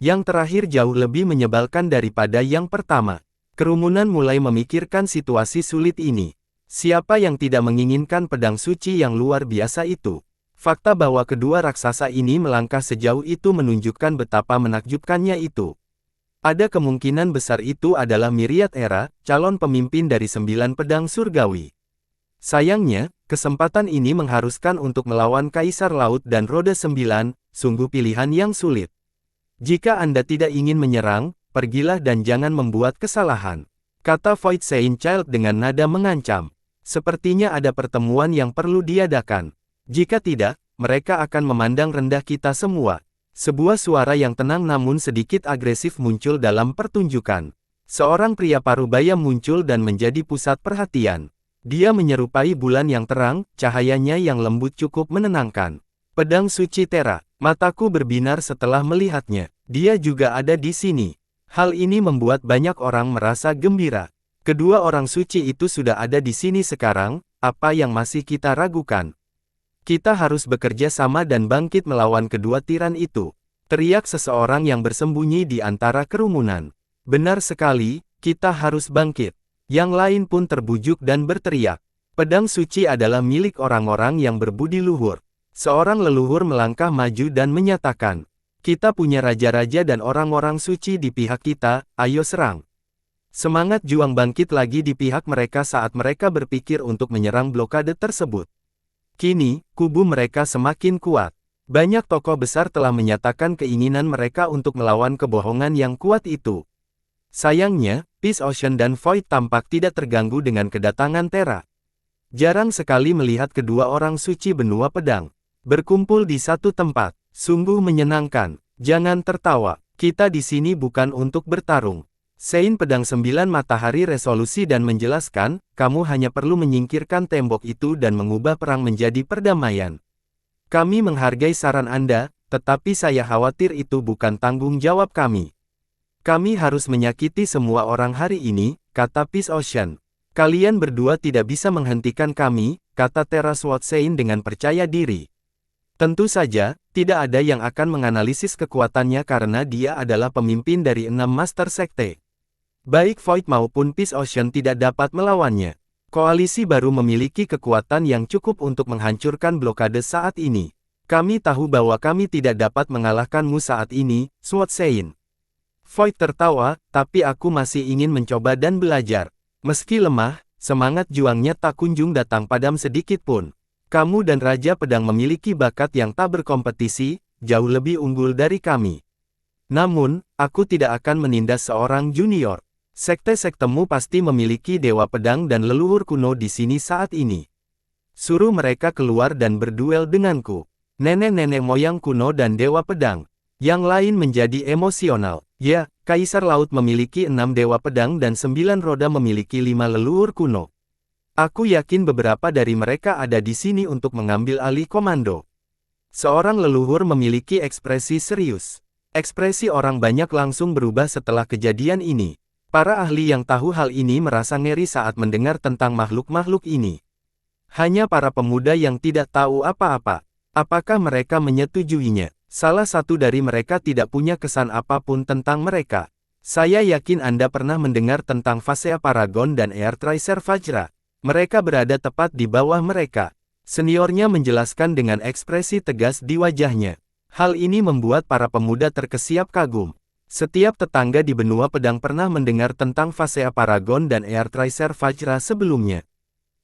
Yang terakhir jauh lebih menyebalkan daripada yang pertama. Kerumunan mulai memikirkan situasi sulit ini. Siapa yang tidak menginginkan pedang suci yang luar biasa itu? Fakta bahwa kedua raksasa ini melangkah sejauh itu menunjukkan betapa menakjubkannya itu. Ada kemungkinan besar itu adalah Myriad Era, calon pemimpin dari 9 pedang surgawi. Sayangnya, kesempatan ini mengharuskan untuk melawan Kaisar Laut dan Roda 9, sungguh pilihan yang sulit. Jika Anda tidak ingin menyerang, pergilah dan jangan membuat kesalahan, kata Void Saint Child dengan nada mengancam. Sepertinya ada pertemuan yang perlu diadakan. Jika tidak, mereka akan memandang rendah kita semua. Sebuah suara yang tenang namun sedikit agresif muncul dalam pertunjukan. Seorang pria parubaya muncul dan menjadi pusat perhatian. Dia menyerupai bulan yang terang, cahayanya yang lembut cukup menenangkan. Pedang suci Terra, mataku berbinar setelah melihatnya. Dia juga ada di sini. Hal ini membuat banyak orang merasa gembira. Kedua orang suci itu sudah ada di sini sekarang, apa yang masih kita ragukan? Kita harus bekerja sama dan bangkit melawan kedua tiran itu, teriak seseorang yang bersembunyi di antara kerumunan. Benar sekali, kita harus bangkit. Yang lain pun terbujuk dan berteriak. Pedang suci adalah milik orang-orang yang berbudi luhur. Seorang leluhur melangkah maju dan menyatakan, kita punya raja-raja dan orang-orang suci di pihak kita, ayo serang. Semangat juang bangkit lagi di pihak mereka saat mereka berpikir untuk menyerang blokade tersebut. Kini, kubu mereka semakin kuat. Banyak tokoh besar telah menyatakan keinginan mereka untuk melawan kebohongan yang kuat itu. Sayangnya, Peace Ocean dan Void tampak tidak terganggu dengan kedatangan Terra. Jarang sekali melihat kedua orang suci benua pedang berkumpul di satu tempat. Sungguh menyenangkan. Jangan tertawa, kita di sini bukan untuk bertarung. Saint Pedang 9 Matahari resolusi dan menjelaskan, kamu hanya perlu menyingkirkan tembok itu dan mengubah perang menjadi perdamaian. Kami menghargai saran Anda, tetapi saya khawatir itu bukan tanggung jawab kami. Kami harus menyakiti semua orang hari ini, kata Peace Ocean. Kalian berdua tidak bisa menghentikan kami, kata Terra Sword Saint dengan percaya diri. Tentu saja, tidak ada yang akan menganalisis kekuatannya karena dia adalah pemimpin dari 6 Master Sekte. Baik Void maupun Peace Ocean tidak dapat melawannya. Koalisi baru memiliki kekuatan yang cukup untuk menghancurkan blokade saat ini. Kami tahu bahwa kami tidak dapat mengalahkanmu saat ini, Sword Saint. Void tertawa, tapi aku masih ingin mencoba dan belajar. Meski lemah, semangat juangnya tak kunjung datang padam sedikit pun. Kamu dan Raja Pedang memiliki bakat yang tak berkompetisi, jauh lebih unggul dari kami. Namun, aku tidak akan menindas seorang junior. Sekte-sektemu pasti memiliki dewa pedang dan leluhur kuno di sini saat ini. Suruh mereka keluar dan berduel denganku. Nenek-nenek moyang kuno dan dewa pedang. Yang lain menjadi emosional. Ya, Kaisar Laut memiliki 6 dewa pedang dan 9 roda memiliki 5 leluhur kuno. Aku yakin beberapa dari mereka ada di sini untuk mengambil alih komando. Seorang leluhur memiliki ekspresi serius. Ekspresi orang banyak langsung berubah setelah kejadian ini. Para ahli yang tahu hal ini merasa ngeri saat mendengar tentang makhluk-makhluk ini. Hanya para pemuda yang tidak tahu apa-apa. Apakah mereka menyetujuinya? Salah satu dari mereka tidak punya kesan apapun tentang mereka. Saya yakin Anda pernah mendengar tentang Phasea Paragon dan Air Tracer Vajra. Mereka berada tepat di bawah mereka. Seniornya menjelaskan dengan ekspresi tegas di wajahnya. Hal ini membuat para pemuda terkesiap kagum. Setiap tetangga di benua pedang pernah mendengar tentang Phasea Paragon dan Air Tracer Vajra sebelumnya.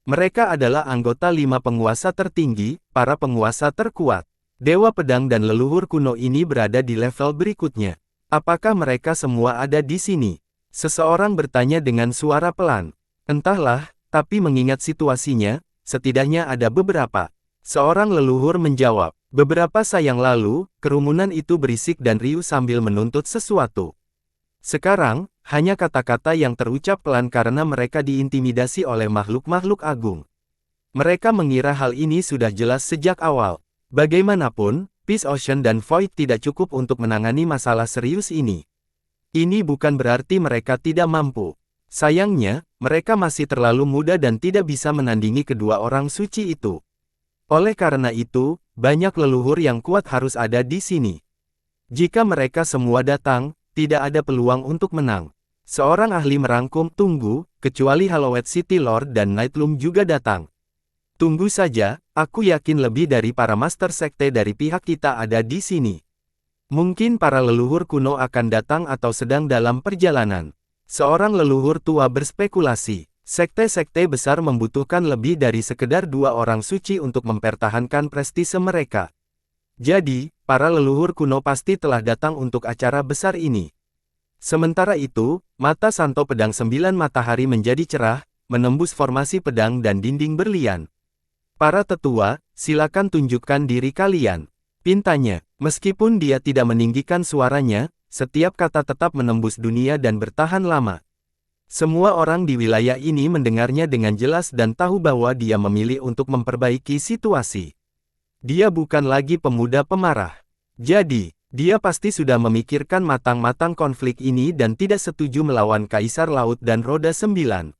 Mereka adalah anggota 5 penguasa tertinggi, para penguasa terkuat. Dewa pedang dan leluhur kuno ini berada di level berikutnya. Apakah mereka semua ada di sini? Seseorang bertanya dengan suara pelan. Entahlah, tapi mengingat situasinya, setidaknya ada beberapa. Seorang leluhur menjawab. Beberapa sayang lalu, kerumunan itu berisik dan riuh sambil menuntut sesuatu. Sekarang, hanya kata-kata yang terucap pelan karena mereka diintimidasi oleh makhluk-makhluk agung. Mereka mengira hal ini sudah jelas sejak awal. Bagaimanapun, Space Ocean dan Void tidak cukup untuk menangani masalah serius ini. Ini bukan berarti mereka tidak mampu. Sayangnya, mereka masih terlalu muda dan tidak bisa menandingi kedua orang suci itu. Oleh karena itu, banyak leluhur yang kuat harus ada di sini. Jika mereka semua datang, tidak ada peluang untuk menang. Seorang ahli merangkum, tunggu, kecuali Hallowed City Lord dan Nightloom juga datang. Tunggu saja, aku yakin lebih dari para master sekte dari pihak kita ada di sini. Mungkin para leluhur kuno akan datang atau sedang dalam perjalanan. Seorang leluhur tua berspekulasi. Sekte-sekte besar membutuhkan lebih dari sekedar 2 orang suci untuk mempertahankan prestise mereka. Jadi, para leluhur kuno pasti telah datang untuk acara besar ini. Sementara itu, mata Santo Pedang 9 Matahari menjadi cerah, menembus formasi pedang dan dinding berlian. Para tetua, silakan tunjukkan diri kalian. Pintanya, meskipun dia tidak meninggikan suaranya, setiap kata tetap menembus dunia dan bertahan lama. Semua orang di wilayah ini mendengarnya dengan jelas dan tahu bahwa dia memilih untuk memperbaiki situasi. Dia bukan lagi pemuda pemarah. Jadi, dia pasti sudah memikirkan matang-matang konflik ini dan tidak setuju melawan Kaisar Laut dan Roda 9.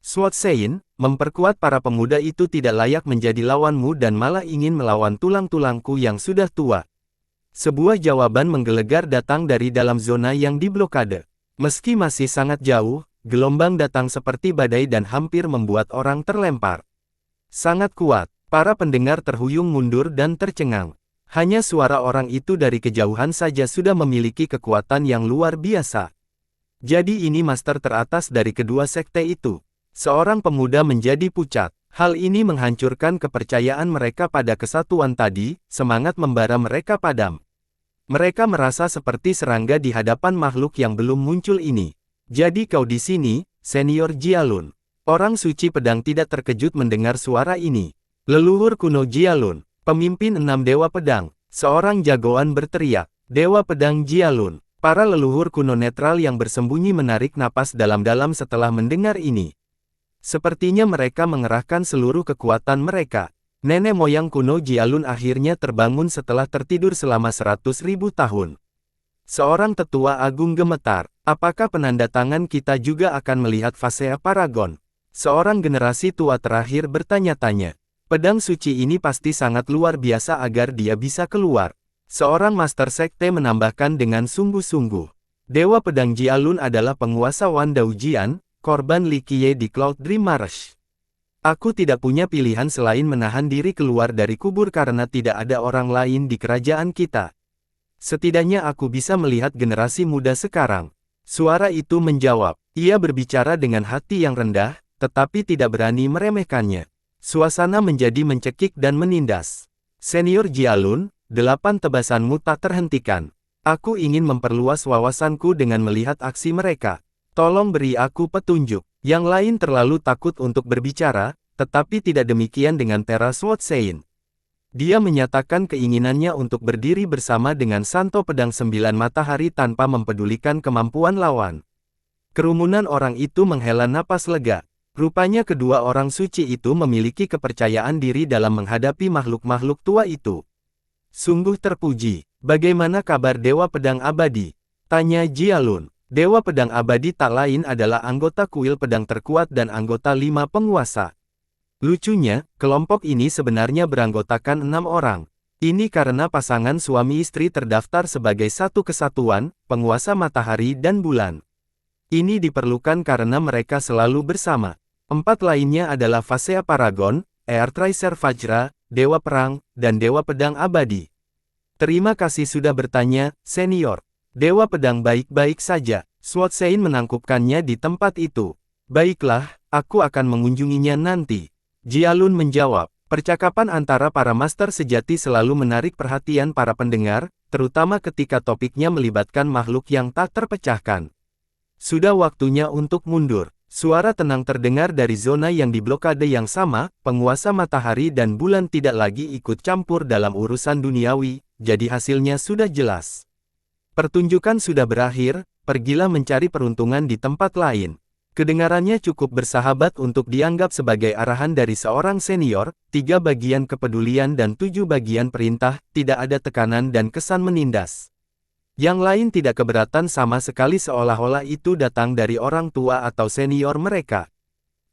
Sword Sein, memperkuat para pemuda itu tidak layak menjadi lawanmu dan malah ingin melawan tulang-tulangku yang sudah tua. Sebuah jawaban menggelegar datang dari dalam zona yang diblokade. Meski masih sangat jauh, gelombang datang seperti badai dan hampir membuat orang terlempar. Sangat kuat, para pendengar terhuyung mundur dan tercengang. Hanya suara orang itu dari kejauhan saja sudah memiliki kekuatan yang luar biasa. Jadi ini master teratas dari kedua sekte itu. Seorang pemuda menjadi pucat. Hal ini menghancurkan kepercayaan mereka pada kesatuan tadi, semangat membara mereka padam. Mereka merasa seperti serangga di hadapan makhluk yang belum muncul ini. Jadi kau di sini, Senior Jialun. Orang suci pedang tidak terkejut mendengar suara ini. Leluhur kuno Jialun, pemimpin 6 Dewa Pedang. Seorang jagoan berteriak, Dewa Pedang Jialun. Para leluhur kuno netral yang bersembunyi menarik napas dalam-dalam setelah mendengar ini. Sepertinya mereka mengerahkan seluruh kekuatan mereka. Nenek moyang kuno Jialun akhirnya terbangun setelah tertidur selama 100.000 tahun. Seorang tetua agung gemetar. Apakah penanda tangan kita juga akan melihat Phasea Paragon? Seorang generasi tua terakhir bertanya-tanya. Pedang suci ini pasti sangat luar biasa agar dia bisa keluar. Seorang master sekte menambahkan dengan sungguh-sungguh. Dewa Pedang Jialun adalah penguasa Wan Daujian, korban Li Qiye di Cloud Dream Marsh. Aku tidak punya pilihan selain menahan diri keluar dari kubur karena tidak ada orang lain di kerajaan kita. Setidaknya aku bisa melihat generasi muda sekarang. Suara itu menjawab. Ia berbicara dengan hati yang rendah, tetapi tidak berani meremehkannya. Suasana menjadi mencekik dan menindas. Senior Jialun, 8 tebasanmu tak terhentikan. Aku ingin memperluas wawasanku dengan melihat aksi mereka. Tolong beri aku petunjuk. Yang lain terlalu takut untuk berbicara, tetapi tidak demikian dengan Tera Sword Sein. Dia menyatakan keinginannya untuk berdiri bersama dengan Santo Pedang 9 Matahari tanpa mempedulikan kemampuan lawan. Kerumunan orang itu menghela napas lega. Rupanya kedua orang suci itu memiliki kepercayaan diri dalam menghadapi makhluk-makhluk tua itu. Sungguh terpuji. Bagaimana kabar Dewa Pedang Abadi? Tanya Jialun. Dewa Pedang Abadi tak lain adalah anggota kuil pedang terkuat dan anggota 5 penguasa. Lucunya, kelompok ini sebenarnya beranggotakan 6 orang. Ini karena pasangan suami istri terdaftar sebagai satu kesatuan, penguasa matahari dan bulan. Ini diperlukan karena mereka selalu bersama. 4 lainnya adalah Phasea Paragon, Earthriser Vajra, Dewa Perang, dan Dewa Pedang Abadi. Terima kasih sudah bertanya, Senior. Dewa Pedang baik-baik saja. Sword Sein menangkupkannya di tempat itu. Baiklah, aku akan mengunjunginya nanti. Jialun menjawab. Percakapan antara para master sejati selalu menarik perhatian para pendengar, terutama ketika topiknya melibatkan makhluk yang tak terpecahkan. Sudah waktunya untuk mundur. Suara tenang terdengar dari zona yang diblokade yang sama, penguasa matahari dan bulan tidak lagi ikut campur dalam urusan duniawi, jadi hasilnya sudah jelas. Pertunjukan sudah berakhir, pergilah mencari peruntungan di tempat lain. Kedengarannya cukup bersahabat untuk dianggap sebagai arahan dari seorang senior, 3 bagian kepedulian dan 7 bagian perintah, tidak ada tekanan dan kesan menindas. Yang lain tidak keberatan sama sekali seolah-olah itu datang dari orang tua atau senior mereka.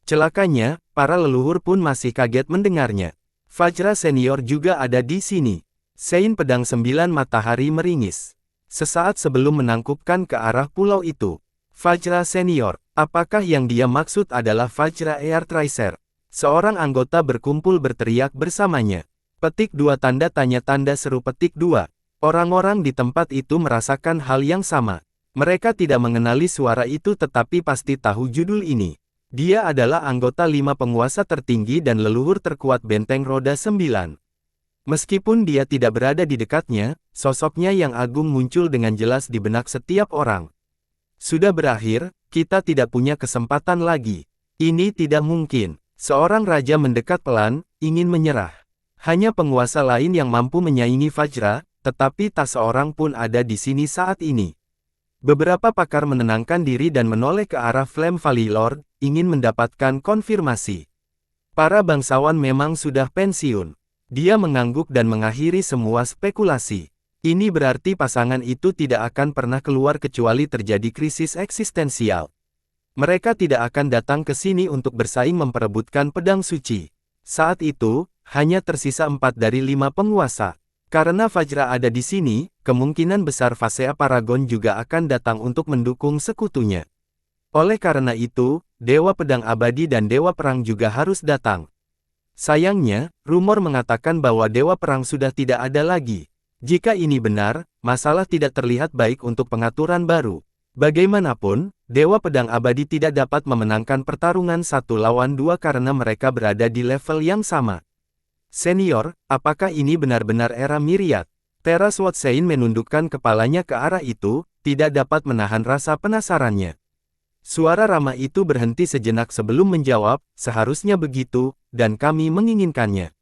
Celakanya, para leluhur pun masih kaget mendengarnya. Vajra senior juga ada di sini. Sein pedang 9 matahari meringis. Sesaat sebelum menangkupkan ke arah pulau itu. Vajra senior, apakah yang dia maksud adalah Vajra Air Tracer? Seorang anggota berkumpul berteriak bersamanya. Petik 2 tanda tanya tanda seru petik 2. Orang-orang di tempat itu merasakan hal yang sama. Mereka tidak mengenali suara itu tetapi pasti tahu judul ini. Dia adalah anggota 5 penguasa tertinggi dan leluhur terkuat benteng roda 9. Meskipun dia tidak berada di dekatnya, sosoknya yang agung muncul dengan jelas di benak setiap orang. Sudah berakhir, kita tidak punya kesempatan lagi. Ini tidak mungkin. Seorang raja mendekat pelan, ingin menyerah. Hanya penguasa lain yang mampu menyaingi Vajra, tetapi tak seorang pun ada di sini saat ini. Beberapa pakar menenangkan diri dan menoleh ke arah Flame Valley Lord, ingin mendapatkan konfirmasi. Para bangsawan memang sudah pensiun. Dia mengangguk dan mengakhiri semua spekulasi. Ini berarti pasangan itu tidak akan pernah keluar kecuali terjadi krisis eksistensial. Mereka tidak akan datang ke sini untuk bersaing memperebutkan pedang suci. Saat itu, hanya tersisa 4 dari 5 penguasa. Karena Vajra ada di sini, kemungkinan besar Phasea Paragon juga akan datang untuk mendukung sekutunya. Oleh karena itu, Dewa Pedang Abadi dan Dewa Perang juga harus datang. Sayangnya, rumor mengatakan bahwa Dewa Perang sudah tidak ada lagi. Jika ini benar, masalah tidak terlihat baik untuk pengaturan baru. Bagaimanapun, Dewa Pedang Abadi tidak dapat memenangkan pertarungan 1 lawan 2 karena mereka berada di level yang sama. Senior, apakah ini benar-benar era Myriad? Teras Watsein menundukkan kepalanya ke arah itu, tidak dapat menahan rasa penasarannya. Suara ramah itu berhenti sejenak sebelum menjawab, seharusnya begitu, dan kami menginginkannya.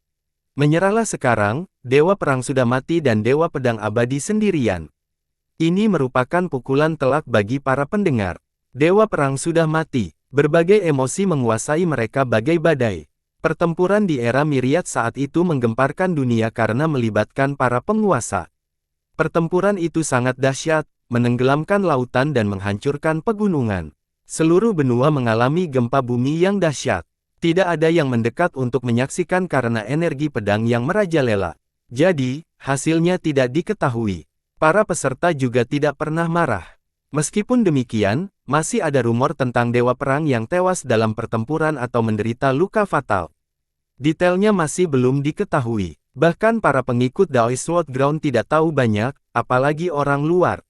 Menyerahlah sekarang, Dewa Perang sudah mati dan Dewa Pedang Abadi sendirian. Ini merupakan pukulan telak bagi para pendengar. Dewa Perang sudah mati, berbagai emosi menguasai mereka bagai badai. Pertempuran di era Myriad saat itu menggemparkan dunia karena melibatkan para penguasa. Pertempuran itu sangat dahsyat, menenggelamkan lautan dan menghancurkan pegunungan. Seluruh benua mengalami gempa bumi yang dahsyat. Tidak ada yang mendekat untuk menyaksikan karena energi pedang yang merajalela. Jadi, hasilnya tidak diketahui. Para peserta juga tidak pernah marah. Meskipun demikian, masih ada rumor tentang Dewa Perang yang tewas dalam pertempuran atau menderita luka fatal. Detailnya masih belum diketahui. Bahkan para pengikut Daoist Sword Ground tidak tahu banyak, apalagi orang luar.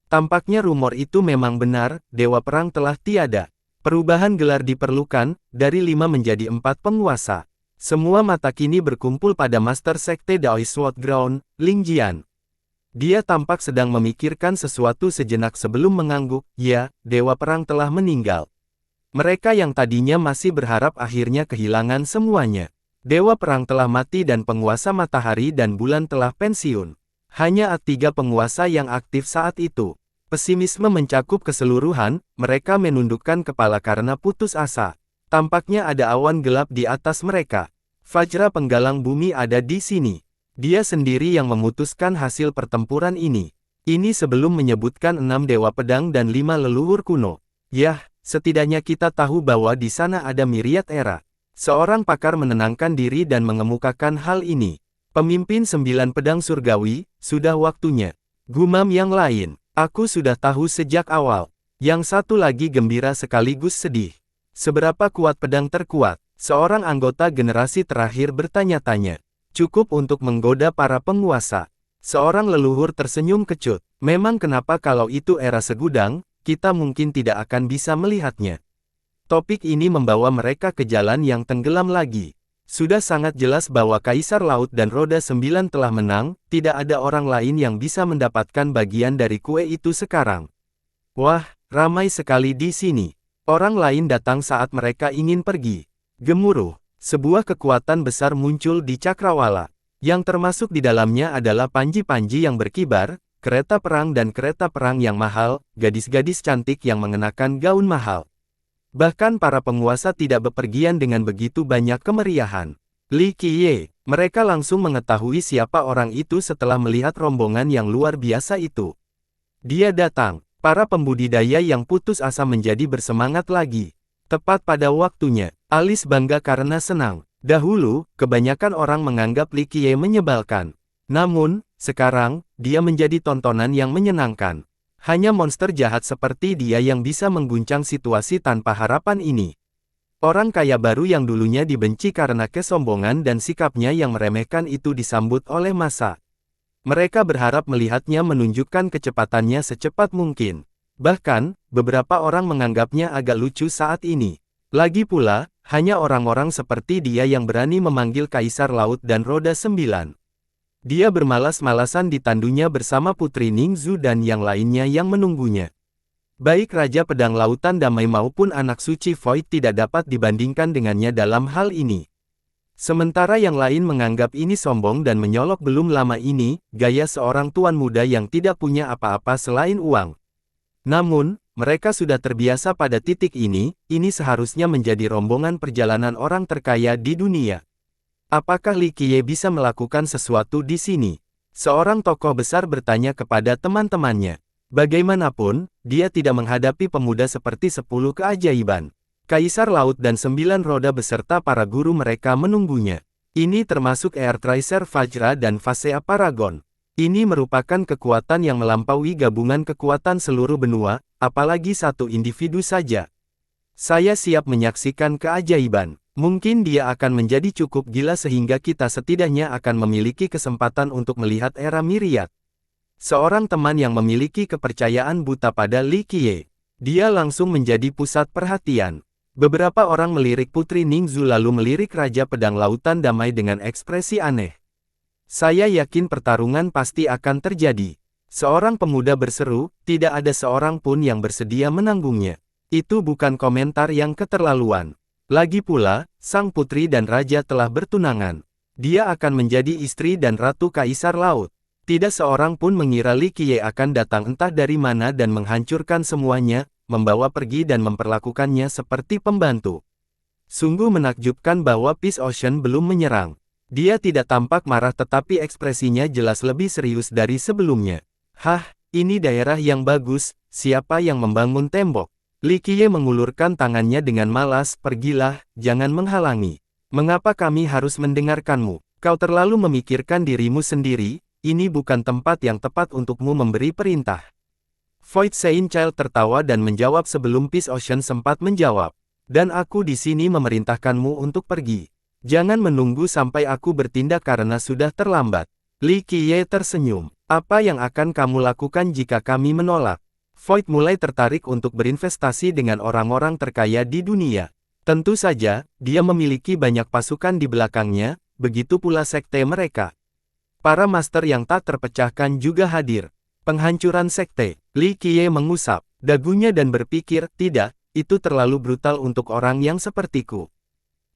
Tampaknya rumor itu memang benar, Dewa Perang telah tiada. Perubahan gelar diperlukan, dari 5 menjadi 4 penguasa. Semua mata kini berkumpul pada Master Sekte Daoist Sword Ground, Ling Jian. Dia tampak sedang memikirkan sesuatu sejenak sebelum mengangguk, ya, Dewa Perang telah meninggal. Mereka yang tadinya masih berharap akhirnya kehilangan semuanya. Dewa Perang telah mati dan penguasa matahari dan bulan telah pensiun. Hanya 3 penguasa yang aktif saat itu. Pesimisme mencakup keseluruhan, mereka menundukkan kepala karena putus asa. Tampaknya ada awan gelap di atas mereka. Vajra penggalang bumi ada di sini. Dia sendiri yang memutuskan hasil pertempuran ini. Ini sebelum menyebutkan 6 dewa pedang dan 5 leluhur kuno. Yah, setidaknya kita tahu bahwa di sana ada Myriad era. Seorang pakar menenangkan diri dan mengemukakan hal ini. Pemimpin 9 pedang surgawi, sudah waktunya. Gumam yang lain, aku sudah tahu sejak awal. Yang satu lagi gembira sekaligus sedih. Seberapa kuat pedang terkuat? Seorang anggota generasi terakhir bertanya-tanya. Cukup untuk menggoda para penguasa. Seorang leluhur tersenyum kecut. Memang kenapa kalau itu era segudang, kita mungkin tidak akan bisa melihatnya. Topik ini membawa mereka ke jalan yang tenggelam lagi. Sudah sangat jelas bahwa Kaisar Laut dan Roda 9 telah menang, tidak ada orang lain yang bisa mendapatkan bagian dari kue itu sekarang. Wah, ramai sekali di sini. Orang lain datang saat mereka ingin pergi. Gemuruh, sebuah kekuatan besar muncul di Cakrawala. Yang termasuk di dalamnya adalah panji-panji yang berkibar, kereta perang dan kereta perang yang mahal, gadis-gadis cantik yang mengenakan gaun mahal. Bahkan para penguasa tidak bepergian dengan begitu banyak kemeriahan. Li Qiye, mereka langsung mengetahui siapa orang itu setelah melihat rombongan yang luar biasa itu. Dia datang, para pembudidaya yang putus asa menjadi bersemangat lagi. Tepat pada waktunya, Alice bangga karena senang. Dahulu, kebanyakan orang menganggap Li Qiye menyebalkan. Namun, sekarang, dia menjadi tontonan yang menyenangkan. Hanya monster jahat seperti dia yang bisa mengguncang situasi tanpa harapan ini. Orang kaya baru yang dulunya dibenci karena kesombongan dan sikapnya yang meremehkan itu disambut oleh massa. Mereka berharap melihatnya menunjukkan kecepatannya secepat mungkin. Bahkan, beberapa orang menganggapnya agak lucu saat ini. Lagi pula, hanya orang-orang seperti dia yang berani memanggil Kaisar Laut dan Roda 9. Dia bermalas-malasan ditandunya bersama Putri Ningzu dan yang lainnya yang menunggunya. Baik Raja Pedang Lautan Damai maupun anak suci Void tidak dapat dibandingkan dengannya dalam hal ini. Sementara yang lain menganggap ini sombong dan menyolok belum lama ini, gaya seorang tuan muda yang tidak punya apa-apa selain uang. Namun, mereka sudah terbiasa pada titik ini seharusnya menjadi rombongan perjalanan orang terkaya di dunia. Apakah Li Qiye bisa melakukan sesuatu di sini? Seorang tokoh besar bertanya kepada teman-temannya. Bagaimanapun, dia tidak menghadapi pemuda seperti 10 keajaiban. Kaisar Laut dan 9 roda beserta para guru mereka menunggunya. Ini termasuk Air Tracer Vajra dan Phasea Paragon. Ini merupakan kekuatan yang melampaui gabungan kekuatan seluruh benua, apalagi satu individu saja. Saya siap menyaksikan keajaiban. Mungkin dia akan menjadi cukup gila sehingga kita setidaknya akan memiliki kesempatan untuk melihat era Myriad. Seorang teman yang memiliki kepercayaan buta pada Li Qiye. Dia langsung menjadi pusat perhatian. Beberapa orang melirik Putri Ningzu lalu melirik Raja Pedang Lautan Damai dengan ekspresi aneh. Saya yakin pertarungan pasti akan terjadi. Seorang pemuda berseru, tidak ada seorang pun yang bersedia menanggungnya. Itu bukan komentar yang keterlaluan. Lagi pula, sang putri dan raja telah bertunangan. Dia akan menjadi istri dan ratu Kaisar Laut. Tidak seorang pun mengira Li Qiye akan datang entah dari mana dan menghancurkan semuanya, membawa pergi dan memperlakukannya seperti pembantu. Sungguh menakjubkan bahwa Peace Ocean belum menyerang. Dia tidak tampak marah tetapi ekspresinya jelas lebih serius dari sebelumnya. Hah, ini daerah yang bagus, siapa yang membangun tembok? Li Qiye mengulurkan tangannya dengan malas, pergilah, jangan menghalangi. Mengapa kami harus mendengarkanmu? Kau terlalu memikirkan dirimu sendiri, ini bukan tempat yang tepat untukmu memberi perintah. Void Saint Child tertawa dan menjawab sebelum Peace Ocean sempat menjawab. Dan aku di sini memerintahkanmu untuk pergi. Jangan menunggu sampai aku bertindak karena sudah terlambat. Li Qiye tersenyum. Apa yang akan kamu lakukan jika kami menolak? Void mulai tertarik untuk berinvestasi dengan orang-orang terkaya di dunia. Tentu saja, dia memiliki banyak pasukan di belakangnya, begitu pula sekte mereka. Para master yang tak terpecahkan juga hadir. Penghancuran sekte. Li Qiye mengusap dagunya dan berpikir, tidak, itu terlalu brutal untuk orang yang sepertiku.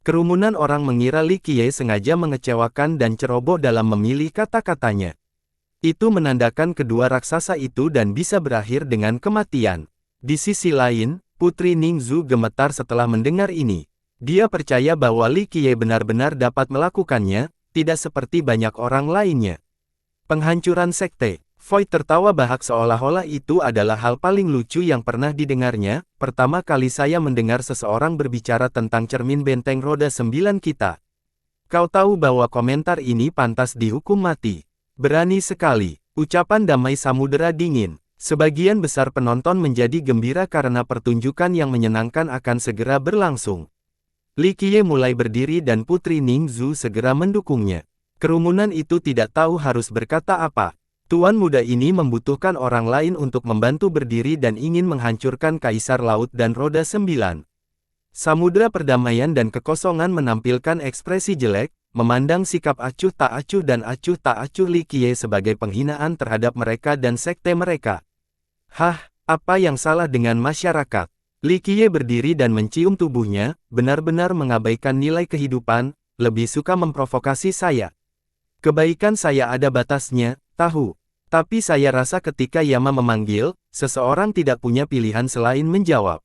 Kerumunan orang mengira Li Qiye sengaja mengecewakan dan ceroboh dalam memilih kata-katanya. Itu menandakan kedua raksasa itu dan bisa berakhir dengan kematian. Di sisi lain, Putri Ningzu gemetar setelah mendengar ini. Dia percaya bahwa Li Qiye benar-benar dapat melakukannya, tidak seperti banyak orang lainnya. Penghancuran sekte. Void tertawa bahak seolah-olah itu adalah hal paling lucu yang pernah didengarnya. Pertama kali saya mendengar seseorang berbicara tentang cermin benteng roda 9 kita. Kau tahu bahwa komentar ini pantas dihukum mati. Berani sekali, ucapan Damai Samudera Dingin. Sebagian besar penonton menjadi gembira karena pertunjukan yang menyenangkan akan segera berlangsung. Li Qiye mulai berdiri dan Putri Ningzu segera mendukungnya. Kerumunan itu tidak tahu harus berkata apa. Tuan muda ini membutuhkan orang lain untuk membantu berdiri dan ingin menghancurkan Kaisar Laut dan Roda 9. Samudera Perdamaian dan Kekosongan menampilkan ekspresi jelek, memandang sikap acuh tak acuh dan acuh tak acuh Li Qiye sebagai penghinaan terhadap mereka dan sekte mereka. Hah, apa yang salah dengan masyarakat? Li Qiye berdiri dan mencium tubuhnya, benar-benar mengabaikan nilai kehidupan, lebih suka memprovokasi saya. Kebaikan saya ada batasnya, tahu. Tapi saya rasa ketika Yama memanggil, seseorang tidak punya pilihan selain menjawab.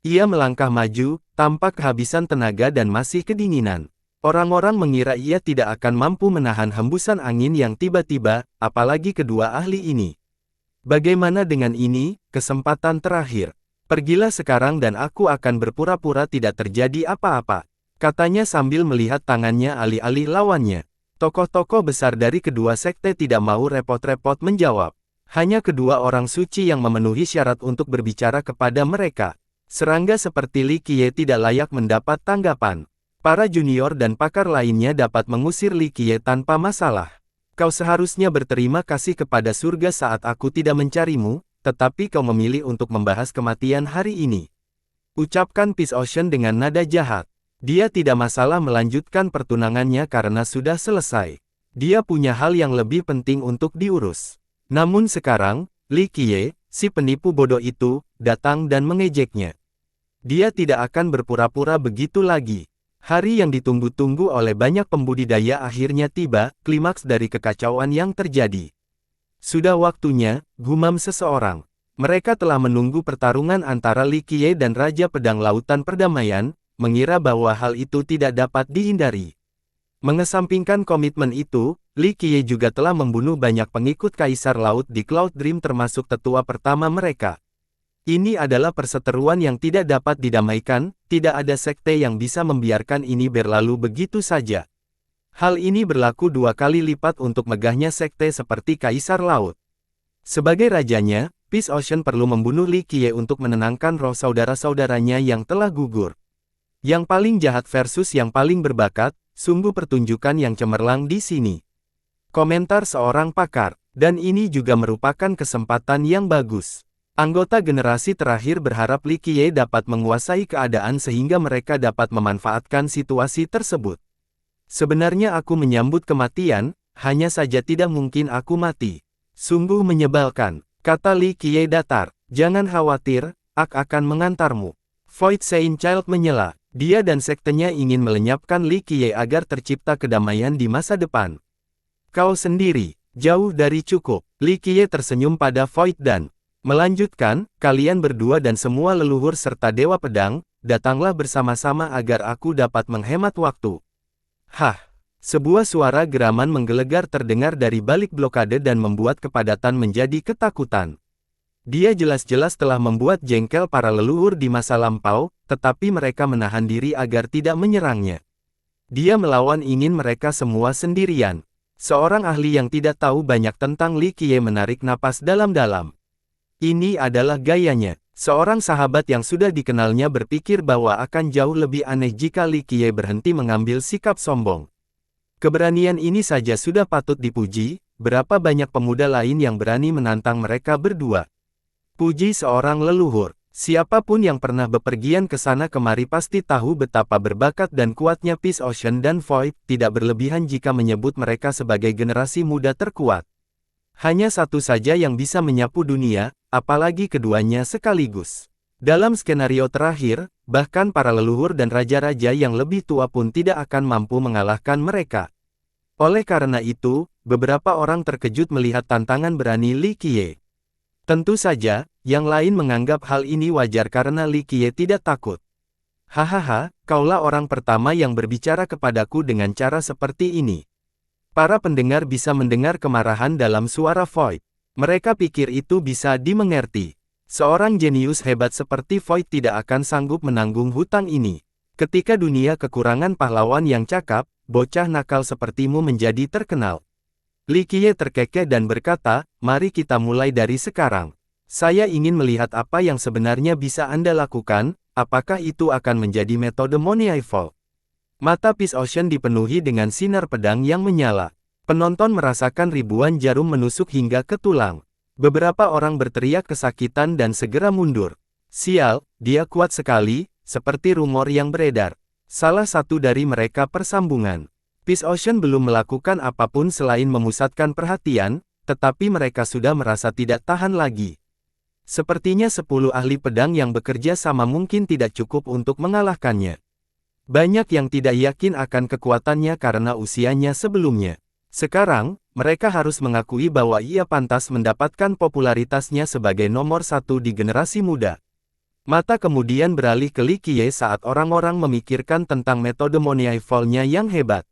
Ia melangkah maju, tampak kehabisan tenaga dan masih kedinginan. Orang-orang mengira ia tidak akan mampu menahan hembusan angin yang tiba-tiba, apalagi kedua ahli ini. Bagaimana dengan ini, kesempatan terakhir. Pergilah sekarang dan aku akan berpura-pura tidak terjadi apa-apa, katanya sambil melihat tangannya alih-alih lawannya. Tokoh-tokoh besar dari kedua sekte tidak mau repot-repot menjawab. Hanya kedua orang suci yang memenuhi syarat untuk berbicara kepada mereka. Serangga seperti Li Qiye tidak layak mendapat tanggapan. Para junior dan pakar lainnya dapat mengusir Li Qiye tanpa masalah. Kau seharusnya berterima kasih kepada surga saat aku tidak mencarimu, tetapi kau memilih untuk membahas kematian hari ini. Ucapkan Peace Ocean dengan nada jahat. Dia tidak masalah melanjutkan pertunangannya karena sudah selesai. Dia punya hal yang lebih penting untuk diurus. Namun sekarang, Li Qiye, si penipu bodoh itu, datang dan mengejeknya. Dia tidak akan berpura-pura begitu lagi. Hari yang ditunggu-tunggu oleh banyak pembudidaya akhirnya tiba, klimaks dari kekacauan yang terjadi. Sudah waktunya, gumam seseorang. Mereka telah menunggu pertarungan antara Li Qiye dan Raja Pedang Lautan Perdamaian, mengira bahwa hal itu tidak dapat dihindari. Mengesampingkan komitmen itu, Li Qiye juga telah membunuh banyak pengikut Kaisar Laut di Cloud Dream termasuk tetua pertama mereka. Ini adalah perseteruan yang tidak dapat didamaikan, tidak ada sekte yang bisa membiarkan ini berlalu begitu saja. Hal ini berlaku 2 kali lipat untuk megahnya sekte seperti Kaisar Laut. Sebagai rajanya, Peace Ocean perlu membunuh Li Qiye untuk menenangkan roh saudara-saudaranya yang telah gugur. Yang paling jahat versus yang paling berbakat, sungguh pertunjukan yang cemerlang di sini. Komentar seorang pakar, dan ini juga merupakan kesempatan yang bagus. Anggota generasi terakhir berharap Li Qiye dapat menguasai keadaan sehingga mereka dapat memanfaatkan situasi tersebut. Sebenarnya aku menyambut kematian, hanya saja tidak mungkin aku mati. Sungguh menyebalkan, kata Li Qiye datar. Jangan khawatir, aku akan mengantarmu. Void Saint Child menyela. Dia dan sektenya ingin melenyapkan Li Qiye agar tercipta kedamaian di masa depan. Kau sendiri, jauh dari cukup. Li Qiye tersenyum pada Void dan melanjutkan, kalian berdua dan semua leluhur serta Dewa Pedang, datanglah bersama-sama agar aku dapat menghemat waktu. Hah! Sebuah suara geraman menggelegar terdengar dari balik blokade dan membuat kepadatan menjadi ketakutan. Dia jelas-jelas telah membuat jengkel para leluhur di masa lampau, tetapi mereka menahan diri agar tidak menyerangnya. Dia melawan ingin mereka semua sendirian. Seorang ahli yang tidak tahu banyak tentang Li Qiye menarik napas dalam-dalam. Ini adalah gayanya. Seorang sahabat yang sudah dikenalnya berpikir bahwa akan jauh lebih aneh jika Li Qiye berhenti mengambil sikap sombong. Keberanian ini saja sudah patut dipuji, berapa banyak pemuda lain yang berani menantang mereka berdua. Puji seorang leluhur. Siapapun yang pernah bepergian ke sana kemari pasti tahu betapa berbakat dan kuatnya Peace Ocean dan Void, tidak berlebihan jika menyebut mereka sebagai generasi muda terkuat. Hanya satu saja yang bisa menyapu dunia, apalagi keduanya sekaligus. Dalam skenario terakhir, bahkan para leluhur dan raja-raja yang lebih tua pun tidak akan mampu mengalahkan mereka. Oleh karena itu, beberapa orang terkejut melihat tantangan berani Li Qiye. Tentu saja, yang lain menganggap hal ini wajar karena Li Qiye tidak takut. Hahaha, kaulah orang pertama yang berbicara kepadaku dengan cara seperti ini. Para pendengar bisa mendengar kemarahan dalam suara Void. Mereka pikir itu bisa dimengerti. Seorang jenius hebat seperti Void tidak akan sanggup menanggung hutang ini. Ketika dunia kekurangan pahlawan yang cakap, bocah nakal sepertimu menjadi terkenal. Li Qiye terkekeh dan berkata, mari kita mulai dari sekarang. Saya ingin melihat apa yang sebenarnya bisa Anda lakukan, apakah itu akan menjadi metode Moniaifol. Mata Peace Ocean dipenuhi dengan sinar pedang yang menyala. Penonton merasakan ribuan jarum menusuk hingga ke tulang. Beberapa orang berteriak kesakitan dan segera mundur. Sial, dia kuat sekali, seperti rumor yang beredar. Salah satu dari mereka persambungan. Peace Ocean belum melakukan apapun selain memusatkan perhatian, tetapi mereka sudah merasa tidak tahan lagi. Sepertinya 10 ahli pedang yang bekerja sama mungkin tidak cukup untuk mengalahkannya. Banyak yang tidak yakin akan kekuatannya karena usianya sebelumnya. Sekarang, mereka harus mengakui bahwa ia pantas mendapatkan popularitasnya sebagai nomor 1 di generasi muda. Mata kemudian beralih ke Li Qiye saat orang-orang memikirkan tentang metode Moniai Fall-nya yang hebat.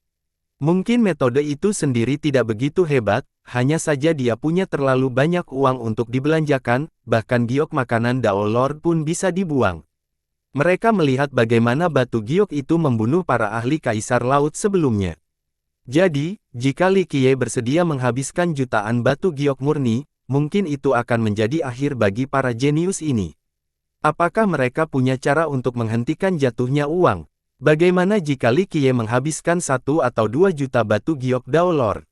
Mungkin metode itu sendiri tidak begitu hebat, hanya saja dia punya terlalu banyak uang untuk dibelanjakan, bahkan giok makanan Dao Lord pun bisa dibuang. Mereka melihat bagaimana batu giok itu membunuh para ahli kaisar laut sebelumnya. Jadi, jika Li Qiye bersedia menghabiskan jutaan batu giok murni, mungkin itu akan menjadi akhir bagi para jenius ini. Apakah mereka punya cara untuk menghentikan jatuhnya uang? Bagaimana jika Li Qiye menghabiskan 1 atau 2 juta batu giok Dao Lord?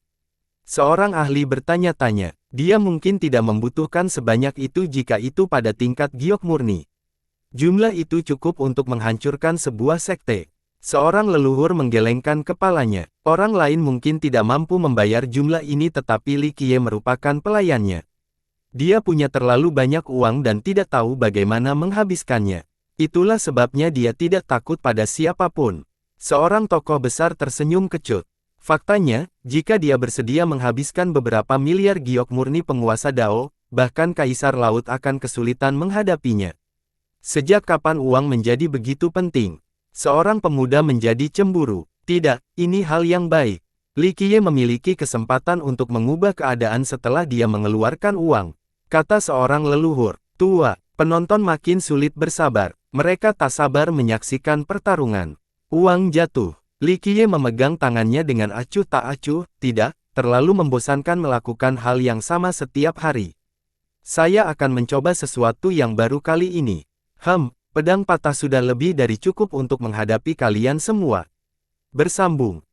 Seorang ahli bertanya-tanya, dia mungkin tidak membutuhkan sebanyak itu jika itu pada tingkat giok murni. Jumlah itu cukup untuk menghancurkan sebuah sekte. Seorang leluhur menggelengkan kepalanya. Orang lain mungkin tidak mampu membayar jumlah ini tetapi Li Qiye merupakan pelayannya. Dia punya terlalu banyak uang dan tidak tahu bagaimana menghabiskannya. Itulah sebabnya dia tidak takut pada siapapun. Seorang tokoh besar tersenyum kecut. Faktanya, jika dia bersedia menghabiskan beberapa miliar giok murni penguasa Dao, bahkan kaisar laut akan kesulitan menghadapinya. Sejak kapan uang menjadi begitu penting? Seorang pemuda menjadi cemburu. Tidak, ini hal yang baik. Li Qiye memiliki kesempatan untuk mengubah keadaan setelah dia mengeluarkan uang. Kata seorang leluhur. Tua, penonton makin sulit bersabar. Mereka tak sabar menyaksikan pertarungan. Uang jatuh. Li Qiye memegang tangannya dengan acuh tak acuh. Tidak, terlalu membosankan melakukan hal yang sama setiap hari. Saya akan mencoba sesuatu yang baru kali ini. Pedang patah sudah lebih dari cukup untuk menghadapi kalian semua. Bersambung.